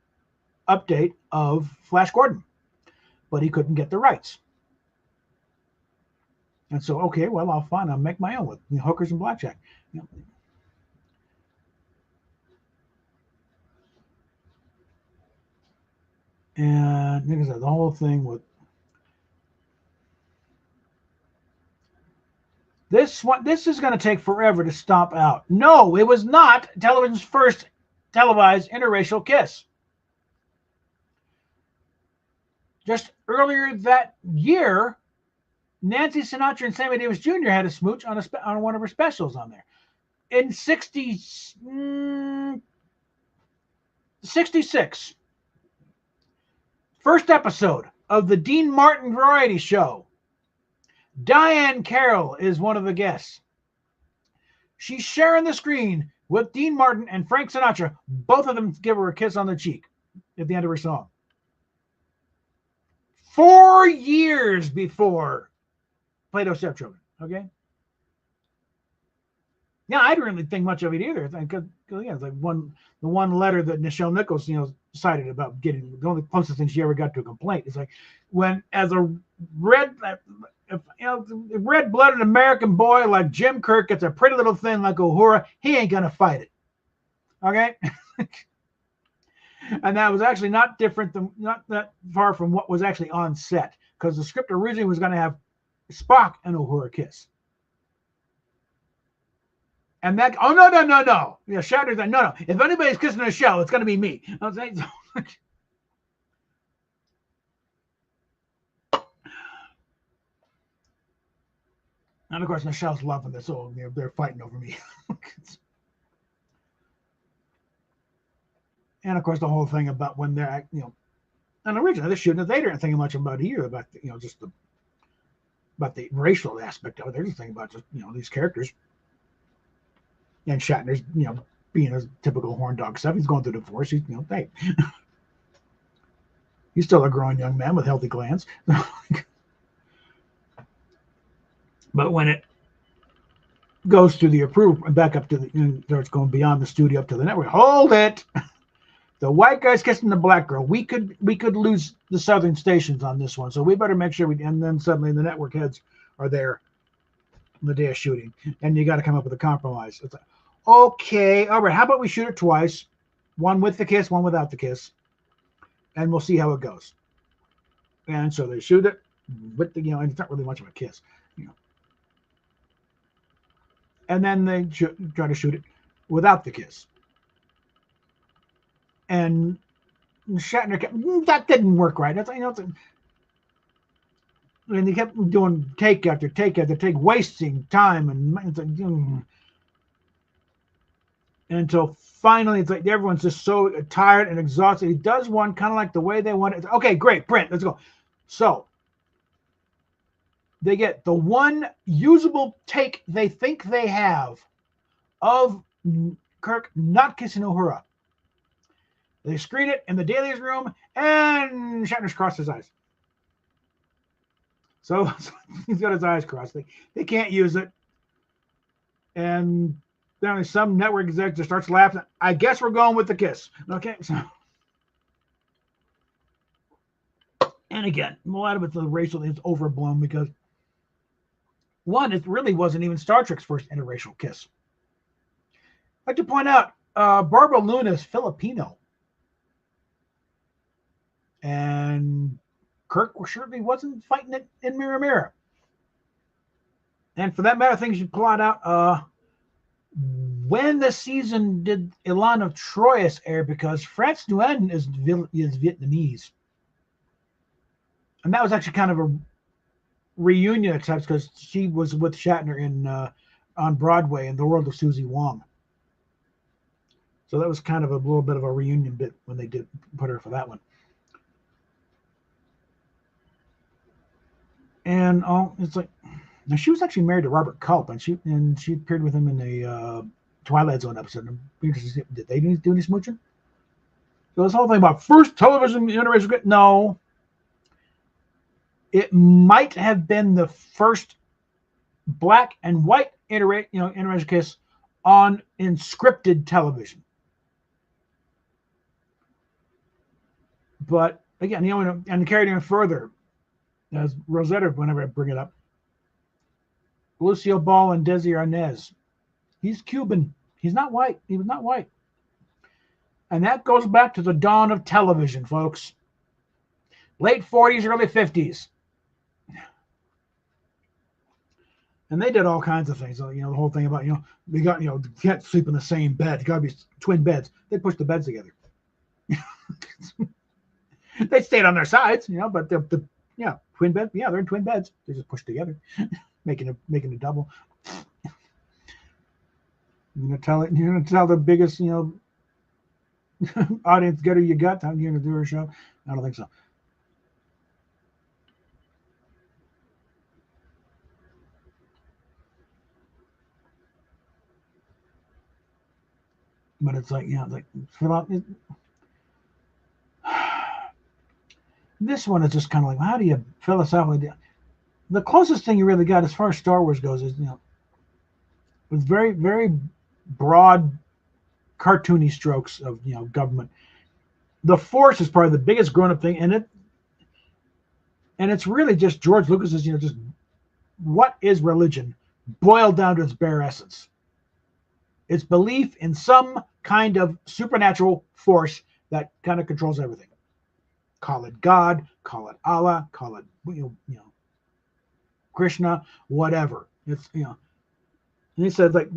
update of Flash Gordon, but he couldn't get the rights. And so, okay, well, I'll make my own with hookers and blackjack. And like I said, the whole thing with this is going to take forever to stomp out. No, it was not television's first televised interracial kiss. Just earlier that year, Nancy Sinatra and Sammy Davis Jr. had a smooch on one of her specials on there. In 66, first episode of the Dean Martin variety show, Diane Carroll is one of the guests. She's sharing the screen with Dean Martin and Frank Sinatra. Both of them give her a kiss on the cheek at the end of her song. 4 years before Plato's Stepchildren, okay? Yeah, I didn't really think much of it either. Because it's like the one letter that Nichelle Nichols, cited about getting the only closest thing she ever got to a complaint. It's like when as a red-blooded American boy like Jim Kirk gets a pretty little thing like Uhura, he ain't gonna fight it. Okay. And that was actually not that far from what was actually on set, because the script originally was going to have Spock and Uhura kiss. And that, oh, no. Shatner's like, no. If anybody's kissing a shell, it's going to be me. I was saying, and of course, Michelle's loving this. So they're fighting over me. And of course, the whole thing about when they're, and originally they're shooting it, they didn't think much about it either, about just about the racial aspect of it. They're just thinking about just these characters. And Shatner's being a typical horn dog stuff. He's going through divorce. He's hey, he's still a growing young man with healthy glands. But when it goes to the approval back up to it's going beyond the studio up to the network. Hold it. The white guy's kissing the black girl. We could lose the southern stations on this one, so we better make sure and then suddenly the network heads are there on the day of shooting, and you got to come up with a compromise. It's like, okay, all right, how about we shoot it twice, one with the kiss, one without the kiss, and we'll see how it goes. And so they shoot it with the, and it's not really much of a kiss, and then they try to shoot it without the kiss. And Shatner kept, that didn't work right. That's, and he kept doing take after take after take, wasting time, and it's like, until finally it's like everyone's just so tired and exhausted. He does one kind of like the way they want it. Okay, great, print, let's go. So they get the one usable take they think they have of Kirk not kissing Uhura. They screen it in the dailies room, and Shatner's crossed his eyes. So he's got his eyes crossed. They can't use it. And then some network executive starts laughing. I guess we're going with the kiss. Okay. So, and again, a lot of it's the racial is overblown because, one, it really wasn't even Star Trek's first interracial kiss. I'd like to point out, Barbara Luna is Filipino. And Kirk certainly wasn't fighting it in Mirror Mirror. And for that matter, things you plot out, when the season did Elan of Troyes air, because France Nguyen is Vietnamese. And that was actually kind of a reunion of types because she was with Shatner in on Broadway in The World of Susie Wong. So that was kind of a little bit of a reunion bit when they did put her for that one. And it's like, now she was actually married to Robert Culp, and she appeared with him in a Twilight Zone episode. Did they do any smooching? So this whole thing about first television interracial, no, it might have been the first black and white interracial kiss on scripted television. But again, and carried on further, as Rosetta, whenever I bring it up, Lucio Ball and Desi Arnaz. He's Cuban. He's not white. He was not white. And that goes back to the dawn of television, folks. Late 40s, early 50s. And they did all kinds of things. The whole thing about, they got, you can't sleep in the same bed. You got to be twin beds. They pushed the beds together. They stayed on their sides, but the twin bed. Yeah, they're in twin beds. They just pushed together, making a double. You're gonna tell the biggest, audience getter you got. How you're gonna do her show? I don't think so. But it's like, this one is just kind of like, how do you philosophically? The closest thing you really got as far as Star Wars goes is, with very, very broad, cartoony strokes of government. The Force is probably the biggest grown-up thing, and it's really just George Lucas's, just what is religion boiled down to its bare essence. It's belief in some kind of supernatural force that kind of controls everything. Call it God, call it Allah, call it Krishna, whatever. It's And he said, like,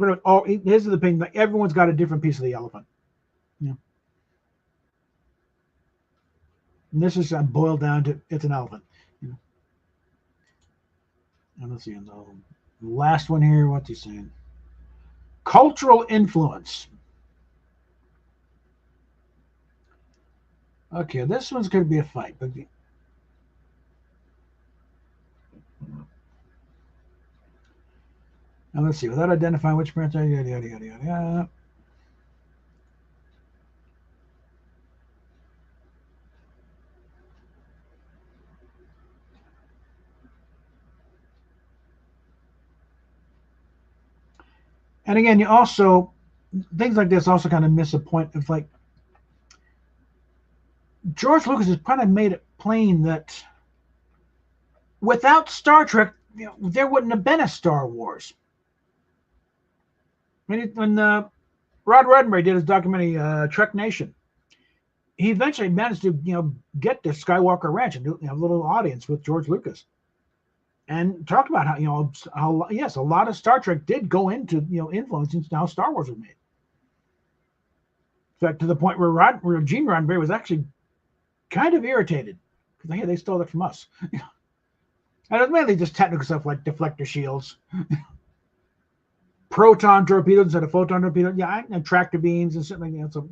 here's the thing, like, everyone's got a different piece of the elephant. And this is boiled down to it's an elephant. And let's see, the last one here, what's he saying? Cultural influence. Okay, this one's going to be a fight, but now let's see. Without identifying which branch, yada yada yada yada. And again, you also things like this also kind of miss a point of, like, George Lucas has kind of made it plain that without Star Trek, there wouldn't have been a Star Wars. When Rod Roddenberry did his documentary Trek Nation, he eventually managed to get to Skywalker Ranch and do a little audience with George Lucas, and talked about how yes, a lot of Star Trek did go into influencing how Star Wars was made. In fact, to the point where Gene Roddenberry was actually kind of irritated because hey, they stole it from us. And it's mainly just technical stuff like deflector shields, proton torpedoes instead of photon torpedoes, and tractor beams and something like that. So,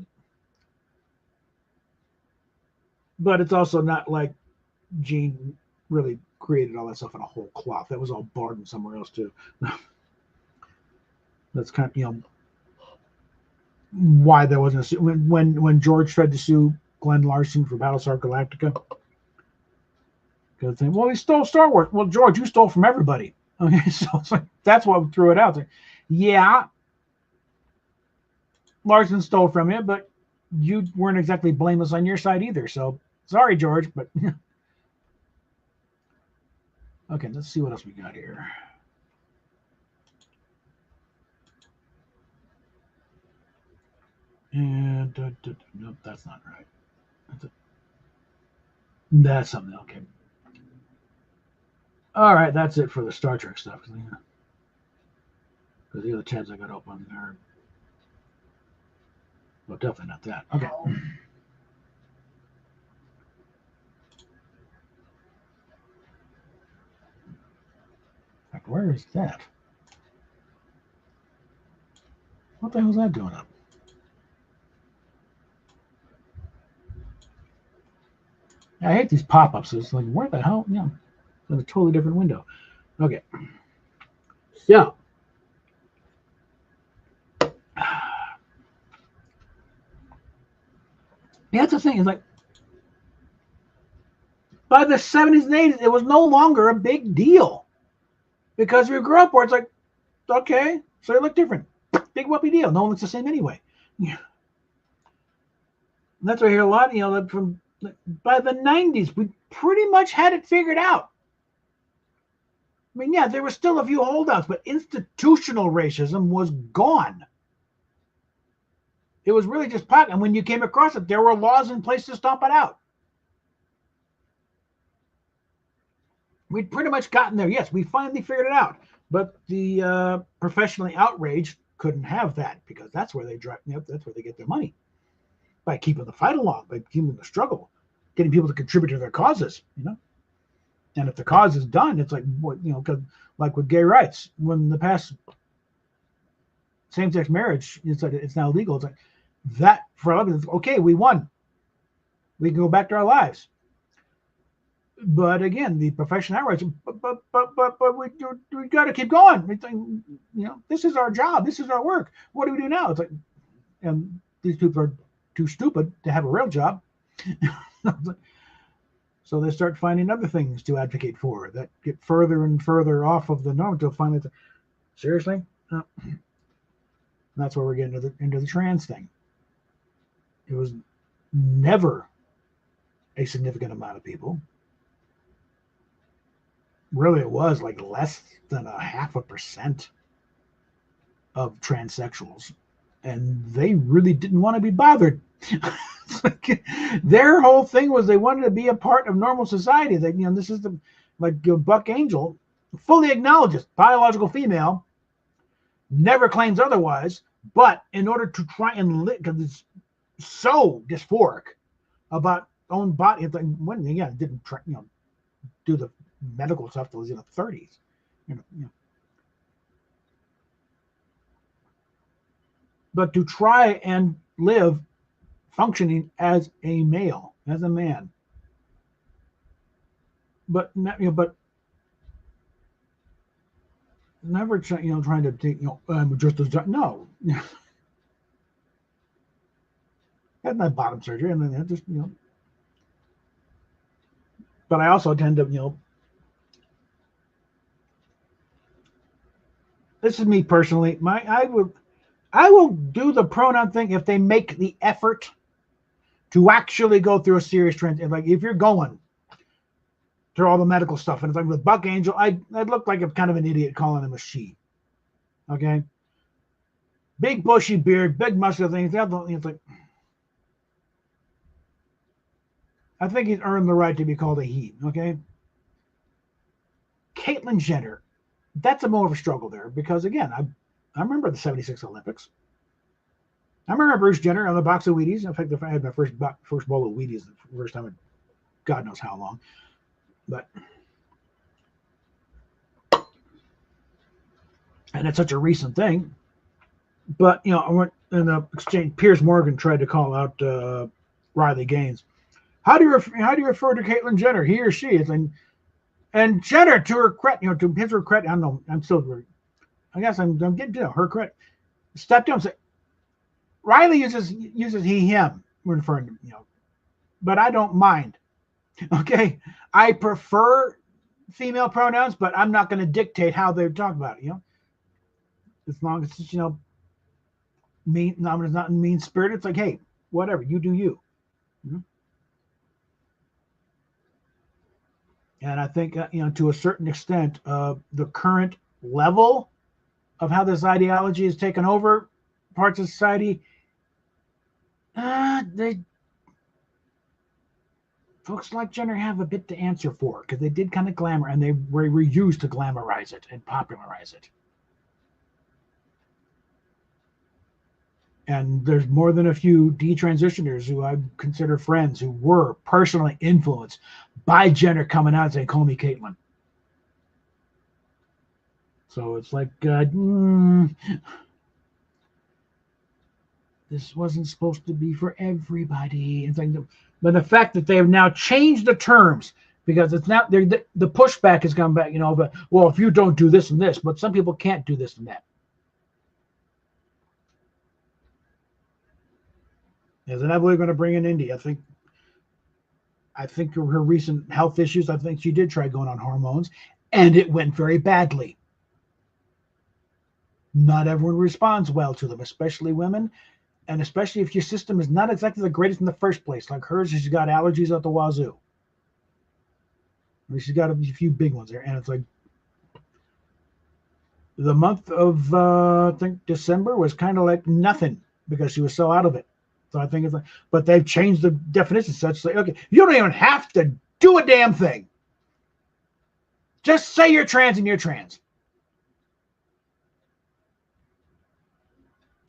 but it's also not like Gene really created all that stuff in a whole cloth. That was all borrowed somewhere else too. That's kind of why there wasn't when George tried to sue Glenn Larson for Battlestar Galactica. Because well, he stole Star Wars. Well, George, you stole from everybody. Okay, so it's like, that's what threw it out there. Yeah, Larson stole from you, but you weren't exactly blameless on your side either. So sorry, George, but okay, let's see what else we got here. And nope, that's not right. That's something. Okay. All right, that's it for the Star Trek stuff. Because the other tabs I got open are, well, definitely not that. Okay. In fact, where is that? What the hell is that doing up? I hate these pop-ups. It's like, where the hell? Yeah, in a totally different window. Okay. So, that's the thing. It's like, by the 70s and 80s, it was no longer a big deal. Because we grew up where it's like, okay, so they look different. Big whoopee deal. No one looks the same anyway. Yeah. And that's why I hear a lot, from by the 90s, we pretty much had it figured out. I mean, yeah, there were still a few holdouts, but institutional racism was gone. It was really just pocket. And when you came across it, there were laws in place to stomp it out. We'd pretty much gotten there. Yes, we finally figured it out. But the professionally outraged couldn't have that because that's where they that's where they get their money. By keeping the fight along, by keeping the struggle, getting people to contribute to their causes, And if the cause is done, it's like what like with gay rights, when the past same-sex marriage, it's now legal. It's like that for a lot of people, okay, we won. We can go back to our lives. But again, the professional outrage, but we got to keep going. It's like, this is our job. This is our work. What do we do now? It's like, and these people are too stupid to have a real job. So they start finding other things to advocate for that get further and further off of the norm until finally, seriously? No. That's where we're getting into the trans thing. It was never a significant amount of people. Really, it was like less than 0.5% of transsexuals, and they really didn't want to be bothered. Like, their whole thing was they wanted to be a part of normal society. That this is like Buck Angel fully acknowledges biological female, never claims otherwise, but in order to try and live, because it's so dysphoric about own body, it's like when didn't try, do the medical stuff till he was in the 30s. But to try and live functioning as a male, as a man, but but never trying to take just as no. Had my bottom surgery, and then just But I also tend to this is me personally. I will do the pronoun thing if they make the effort to actually go through a serious transition. Like if you're going through all the medical stuff, and it's like with Buck Angel, I'd look like a kind of an idiot calling him a she. Okay, big bushy beard, big muscular thing. It's like I think he's earned the right to be called a he. Okay, Caitlyn Jenner, that's a more of a struggle there because again, I remember the '76 Olympics. I remember Bruce Jenner on the box of Wheaties. In fact, I had my first bowl of Wheaties the first time in God knows how long. But and it's such a recent thing. But I went in the exchange. Piers Morgan tried to call out Riley Gaines. How do you refer to Caitlyn Jenner? He or she? It's like, and Jenner, to her credit, to his credit. I don't know. I'm still. I guess I'm getting to her credit. Stepped down and said, Riley uses he him. We're referring to but I don't mind. Okay, I prefer female pronouns, but I'm not going to dictate how they talk about it. As long as it's mean, it's not mean spirit. It's like, hey, whatever, you do you. And I think to a certain extent, the current level of how this ideology has taken over parts of society, folks like Jenner have a bit to answer for because they did kind of glamour and they were used to glamorize it and popularize it. And there's more than a few detransitioners who I consider friends who were personally influenced by Jenner coming out and saying, call me Caitlyn. So it's like, this wasn't supposed to be for everybody. It's like, but the fact that they have now changed the terms, because it's now the pushback has come back, but well, if you don't do this and this, but some people can't do this and that. Is inevitably going to bring in Indy. I think her recent health issues, I think she did try going on hormones, and it went very badly. Not everyone responds well to them, especially women, and especially if your system is not exactly the greatest in the first place. Like hers, she's got allergies at the wazoo. I mean, she's got a few big ones there, and it's like the month of I think December was kind of like nothing because she was so out of it. So I think it's like, but they've changed the definition such like, okay, you don't even have to do a damn thing. Just say you're trans and you're trans.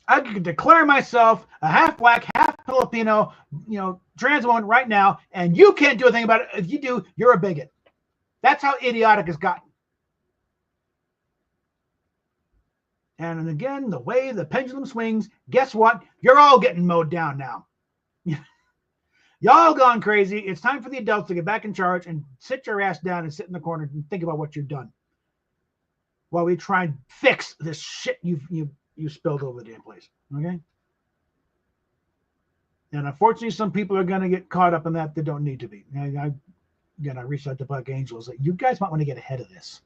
I could declare myself a half black, half Filipino, trans woman right now, and you can't do a thing about it. If you do, you're a bigot. That's how idiotic it's gotten. And again, the way the pendulum swings, guess what? You're all getting mowed down now. Y'all gone crazy. It's time for the adults to get back in charge and sit your ass down and sit in the corner and think about what you've done while we try and fix this shit you spilled over the damn place. Okay? And unfortunately, some people are going to get caught up in that don't need to be. I reached out to Buck Angels. You guys might want to get ahead of this.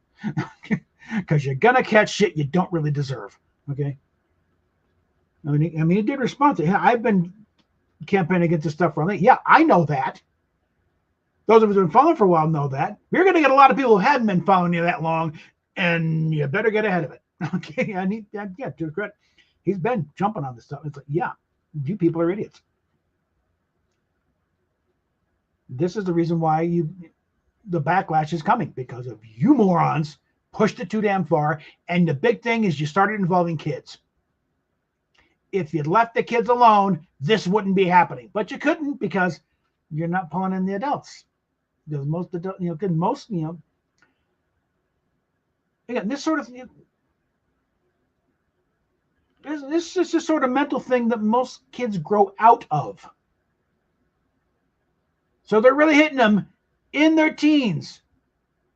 Because you're going to catch shit you don't really deserve. Okay? I mean, he did respond to it. I've been campaigning against this stuff for a minute. Yeah, I know that. Those of us who have been following for a while know that. You're going to get a lot of people who haven't been following you that long, and you better get ahead of it. Okay? To credit. He's been jumping on this stuff. It's like, yeah, you people are idiots. This is the reason why the backlash is coming, because of you morons pushed it too damn far. And the big thing is you started involving kids. If you'd left the kids alone, this wouldn't be happening. But you couldn't, because you're not pulling in the adults. Because most adults, again, this sort of, this is just sort of mental thing that most kids grow out of. So they're really hitting them in their teens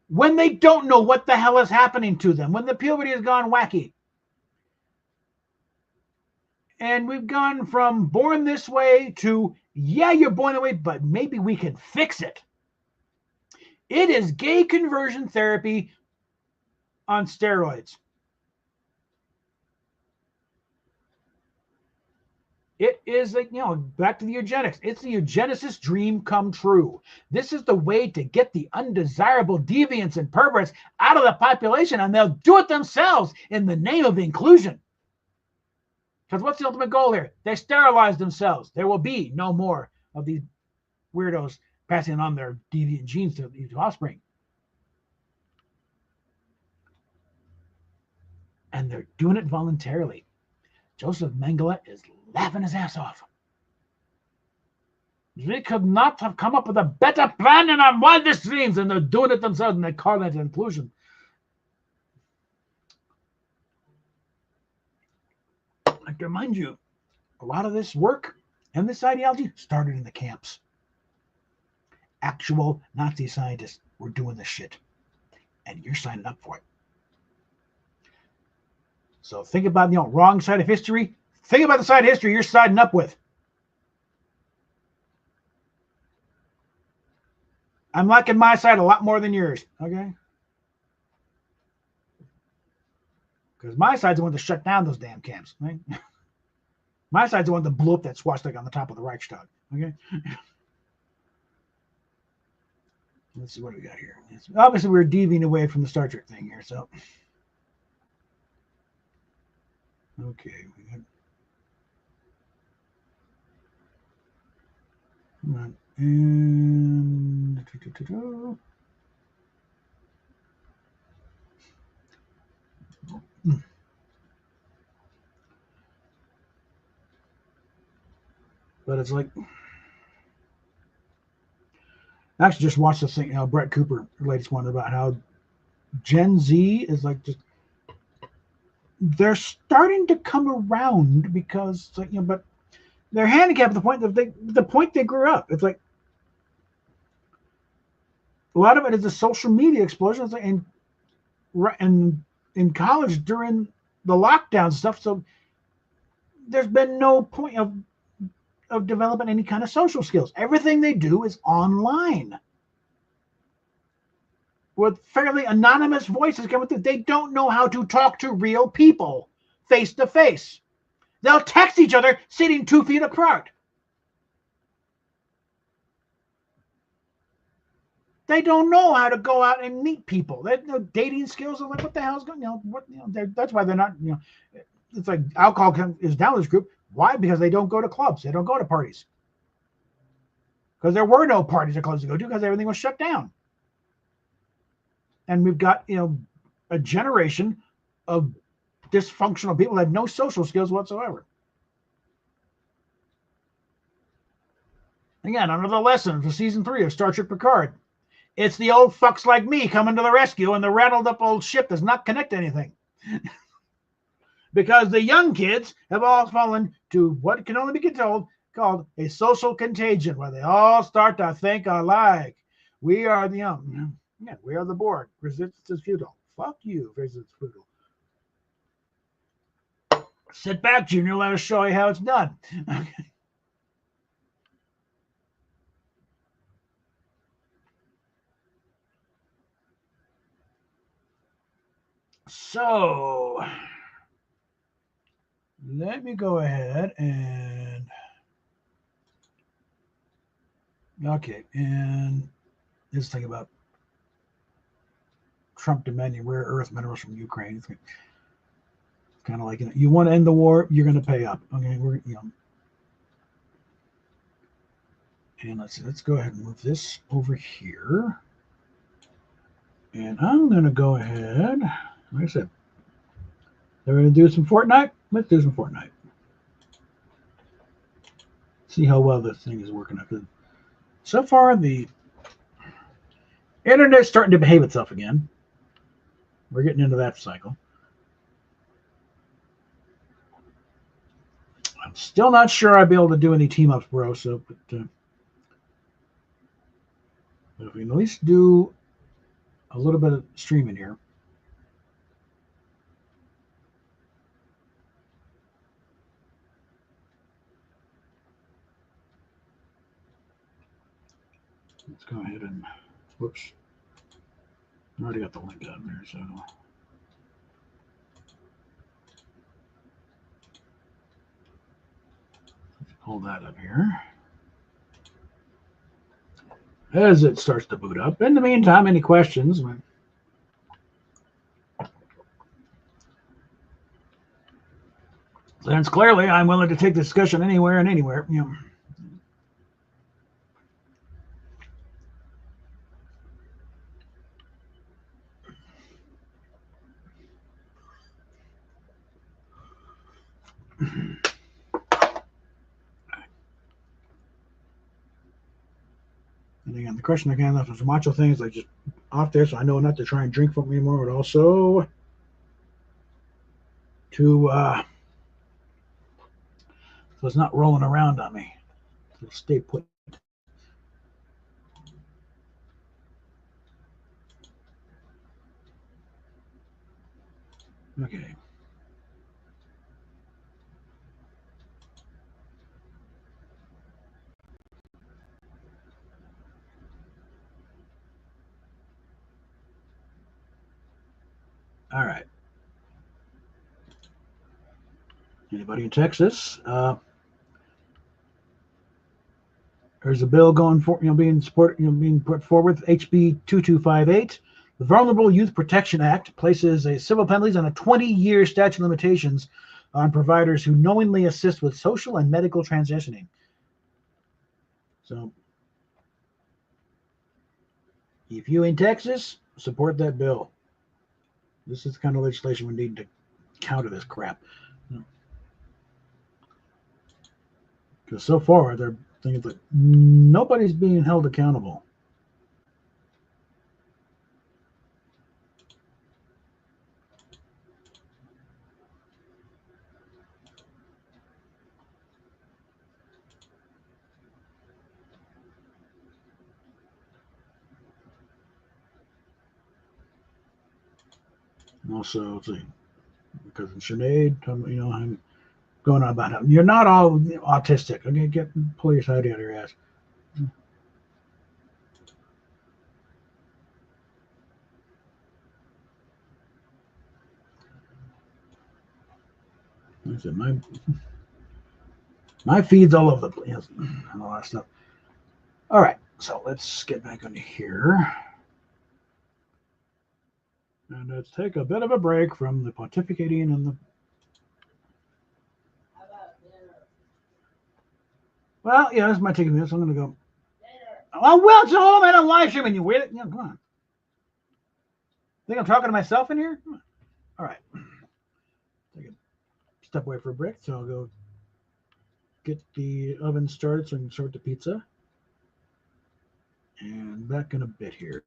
when they don't know what the hell is happening to them, when the puberty has gone wacky. And we've gone from born this way to, yeah, you're born that way, but maybe we can fix it. It is gay conversion therapy on steroids. It is like, back to the eugenics. It's the eugenicist dream come true. This is the way to get the undesirable deviants and perverts out of the population, and they'll do it themselves in the name of inclusion. Because what's the ultimate goal here? They sterilize themselves. There will be no more of these weirdos passing on their deviant genes to offspring. And they're doing it voluntarily. Joseph Mengele is laughing his ass off. They could not have come up with a better plan in our wildest dreams, and they're doing it themselves, and they call that inclusion. I have to remind you, a lot of this work and this ideology started in the camps. Actual Nazi scientists were doing this shit, and you're signing up for it. So think about the wrong side of history. Think about the side of history you're siding up with. I'm liking my side a lot more than yours, okay? Because my side's the one that shut down those damn camps, right? My side's the one that blew up that swastika on the top of the Reichstag, okay? Let's see what we got here. Obviously, we're deviating away from the Star Trek thing here, so. Okay, we got. Come on. And. But it's like. I actually just watched this thing, Brett Cooper, the latest one, about how Gen Z is like just. They're starting to come around because, but They're handicapped at the point they grew up. It's like a lot of it is a social media explosion. It's like, and in college during the lockdown stuff. So there's been no point of developing any kind of social skills. Everything they do is online with fairly anonymous voices coming through. They don't know how to talk to real people face to face. They'll text each other sitting 2 feet apart. They don't know how to go out and meet people. They have no dating skills. They're like, what the hell's going? That's why they're not. It's like alcohol is down this group. Why? Because they don't go to clubs. They don't go to parties. Because there were no parties or clubs to go to because everything was shut down. And we've got a generation of dysfunctional people that have no social skills whatsoever. Again, another lesson for season 3 of Star Trek Picard. It's the old fucks like me coming to the rescue, and the rattled up old ship does not connect to anything. Because the young kids have all fallen to what can only be called a social contagion, where they all start to think alike. We are the we are the Borg. Resistance is futile. Fuck you, resistance is futile. Sit back, Junior. Let us show you how it's done. Okay. So let me go ahead and and this thing about Trump demanding rare earth minerals from Ukraine. It's kind of like you want to end the war, you're going to pay up. Okay, and let's go ahead and move this over here, and I'm going to go ahead. Like I said, they're going to do some Fortnite. Let's do some Fortnite. See how well this thing is working out. So far, the internet's starting to behave itself again. We're getting into that cycle. I'm still not sure I'd be able to do any team ups, bro. So, but if we can at least do a little bit of streaming here. Let's go ahead and, whoops. I already got the link out there, so. Let's pull that up here. As it starts to boot up. In the meantime, any questions? Since clearly I'm willing to take the discussion anywhere and anywhere. And again, the question again, those macho things like just off there, so I know not to try and drink from me anymore, but also to so it's not rolling around on me. It'll stay put. Okay. All right. Anybody in Texas? There's a bill going for being put forward, HB 2258. The Vulnerable Youth Protection Act places a civil penalties on a 20-year statute of limitations on providers who knowingly assist with social and medical transitioning. So, if you in Texas, support that bill. This is the kind of legislation we need to counter this crap. Because so far, they're thinking that nobody's being held accountable. Also, let's see, cousin Sinead, I'm going on about how you're not all autistic. Okay, pull your side out of your ass. Like I said, my feed's all over the place and all that stuff. All right, so let's get back into here. And let's take a bit of a break from the pontificating and the. Well, yeah, this might take a minute, so I'm going to go. Oh, well, it's home and I'm live streaming. You wait it. Yeah, come on. Think I'm talking to myself in here? All right. Take a step away for a break, so I'll go get the oven started so I can start the pizza. And back in a bit here.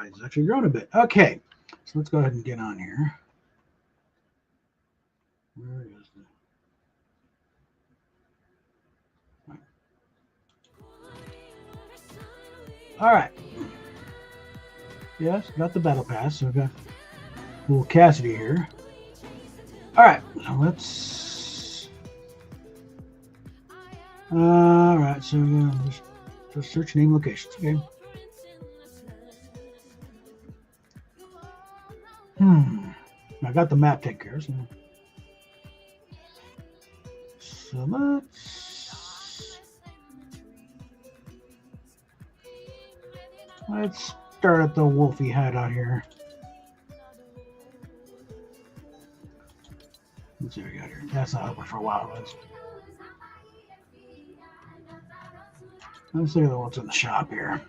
It's actually grown a bit. Okay, so let's go ahead and get on here. Where is the... All right. Yes, got the battle pass. So we've got little Cassidy here. All right, so let's. All right, so just search name locations. Okay. I got the map taken care of. So let's start at the Wolfie hideout here. Let's see what we got here. That's not open for a while. Let's look at what's in the shop here.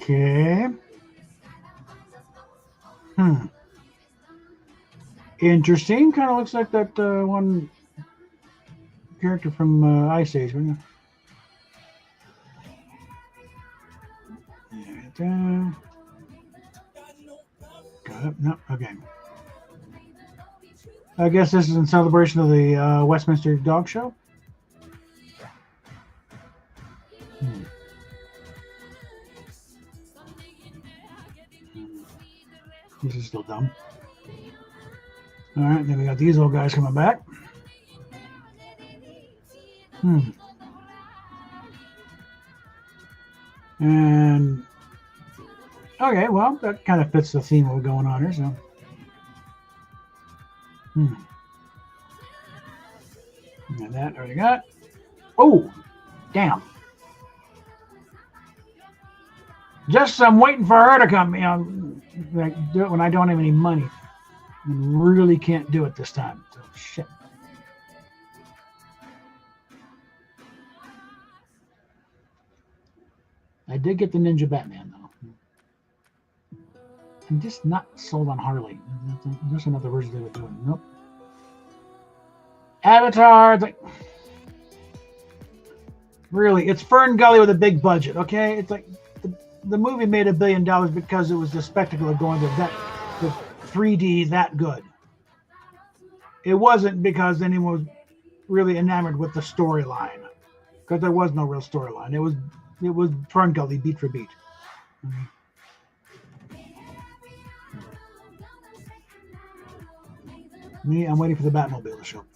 Okay. Interesting. Kind of looks like that one character from Ice Age. Got it. No. Okay. I guess this is in celebration of the Westminster Dog Show. This is still dumb. All right, then we got these old guys coming back. And okay, well, that kind of fits the theme of what's going on here. So, and that already got. Oh, damn! Just I'm waiting for her to come. You know, like, do it when I don't have any money. And really can't do it this time. So, shit. I did get the Ninja Batman, though. I'm just not sold on Harley. There's another version they were doing. Nope. Avatar. Like, really, it's Fern Gully with a big budget, okay? It's like the movie made $1 billion because it was the spectacle of going to the 3D that good. It wasn't because anyone was really enamored with the storyline, because there was no real storyline. It was Fern Gully beat for beat. Me, I'm waiting for the Batmobile to show up.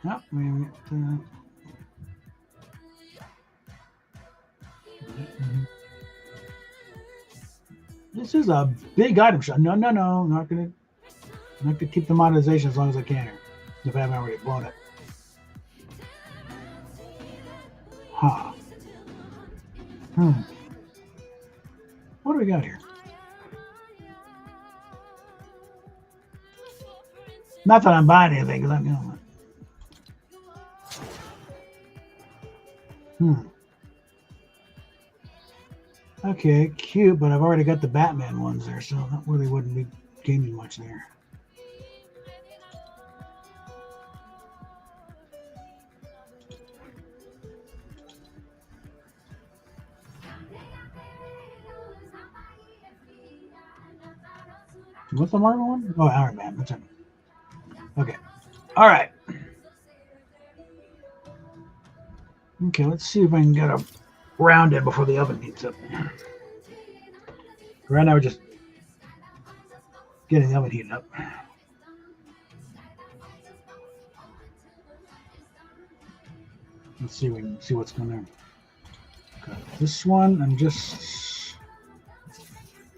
Oh, this is a big item shop. No, not gonna keep the monetization as long as I can here, if I haven't already blown it. Huh. What do we got here? Not that I'm buying anything, because I'm, Okay, cute, but I've already got the Batman ones there, so that really wouldn't be gaining much there. What's the Marvel one? Oh, Iron Man. That's it. Okay. All right. Okay, let's see if I can get a round in before the oven heats up. Right now we're just getting the oven heated up. Let's see if we can see what's going on. Got this one, and just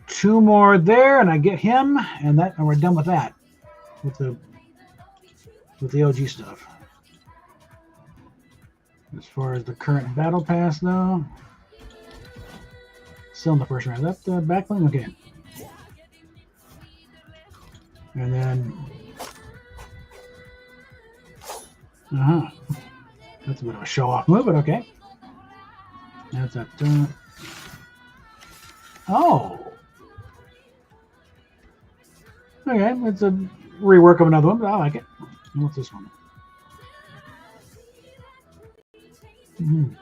2 more there, and I get him, and we're done with that. With the OG stuff. As far as the current battle pass, though, still in the first round. Is that the backlink? Okay. And then, that's a bit of a show-off move, but okay. That's that. Oh. Okay, it's a rework of another one, but I like it. What's this one? Mm-hmm.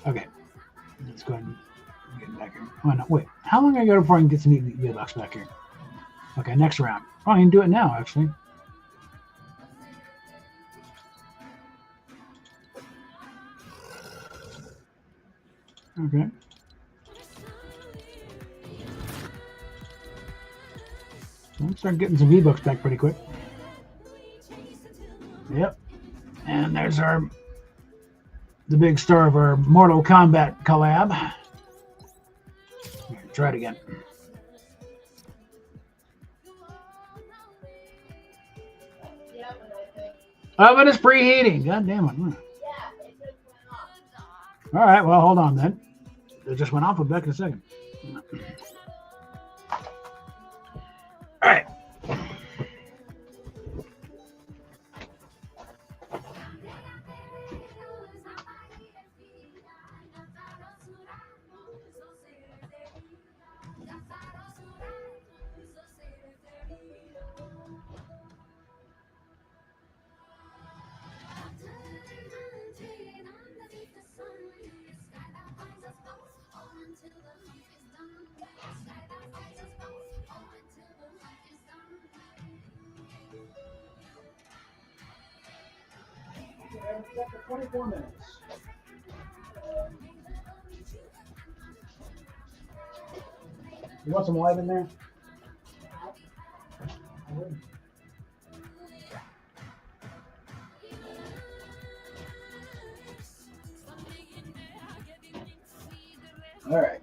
Okay, let's go ahead and get back here. Oh, no, wait. How long I go before I can get some V-Bucks back here? Okay, next round. Oh, I can do it now, actually. Okay. We'll start getting some V-Bucks back pretty quick. Yep. And there's the big star of our Mortal Kombat collab. Here, try it again. Oh, but it's preheating. God damn it. All right, well, hold on then. It just went off. We'll be back in a second. All right. For 24 minutes. You want some light in there? All right.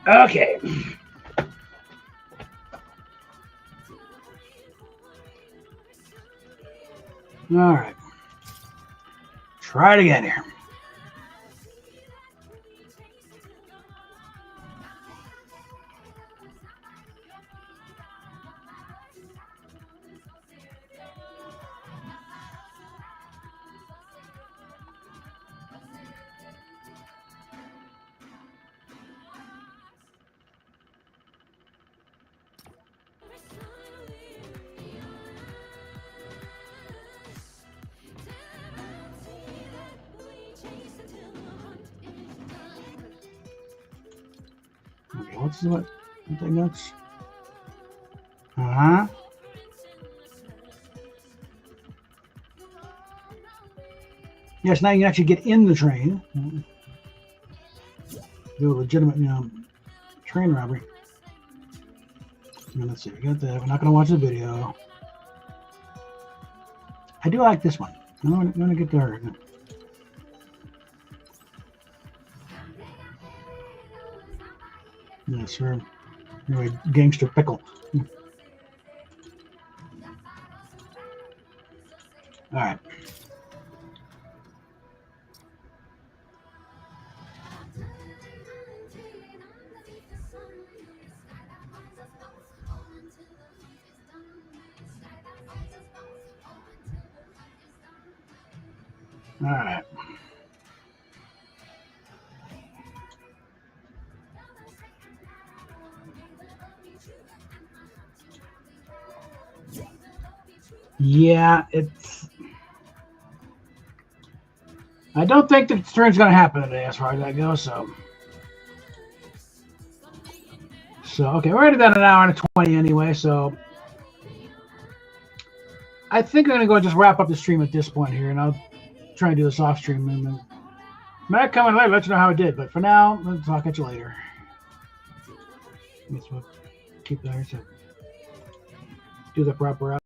Okay. All right. Try it again here. Okay, what's what thing that's? Uh-huh. Yes, now you can actually get in the train. Do a legitimate, train robbery. Let's see, we got that. We're not going to watch the video. I do like this one. I'm going to get to her. Yes, sir. Anyway, gangster pickle. All right. All right. Yeah, I don't think the turn's going to happen today as far as that goes, so okay, we're at about an hour and 20 anyway, so I think I'm going to go and just wrap up the stream at this point here, and I'll try and do this off stream, and then might come in later, let you know how it did, but for now, I'll catch you later. Let's keep that here, so do the proper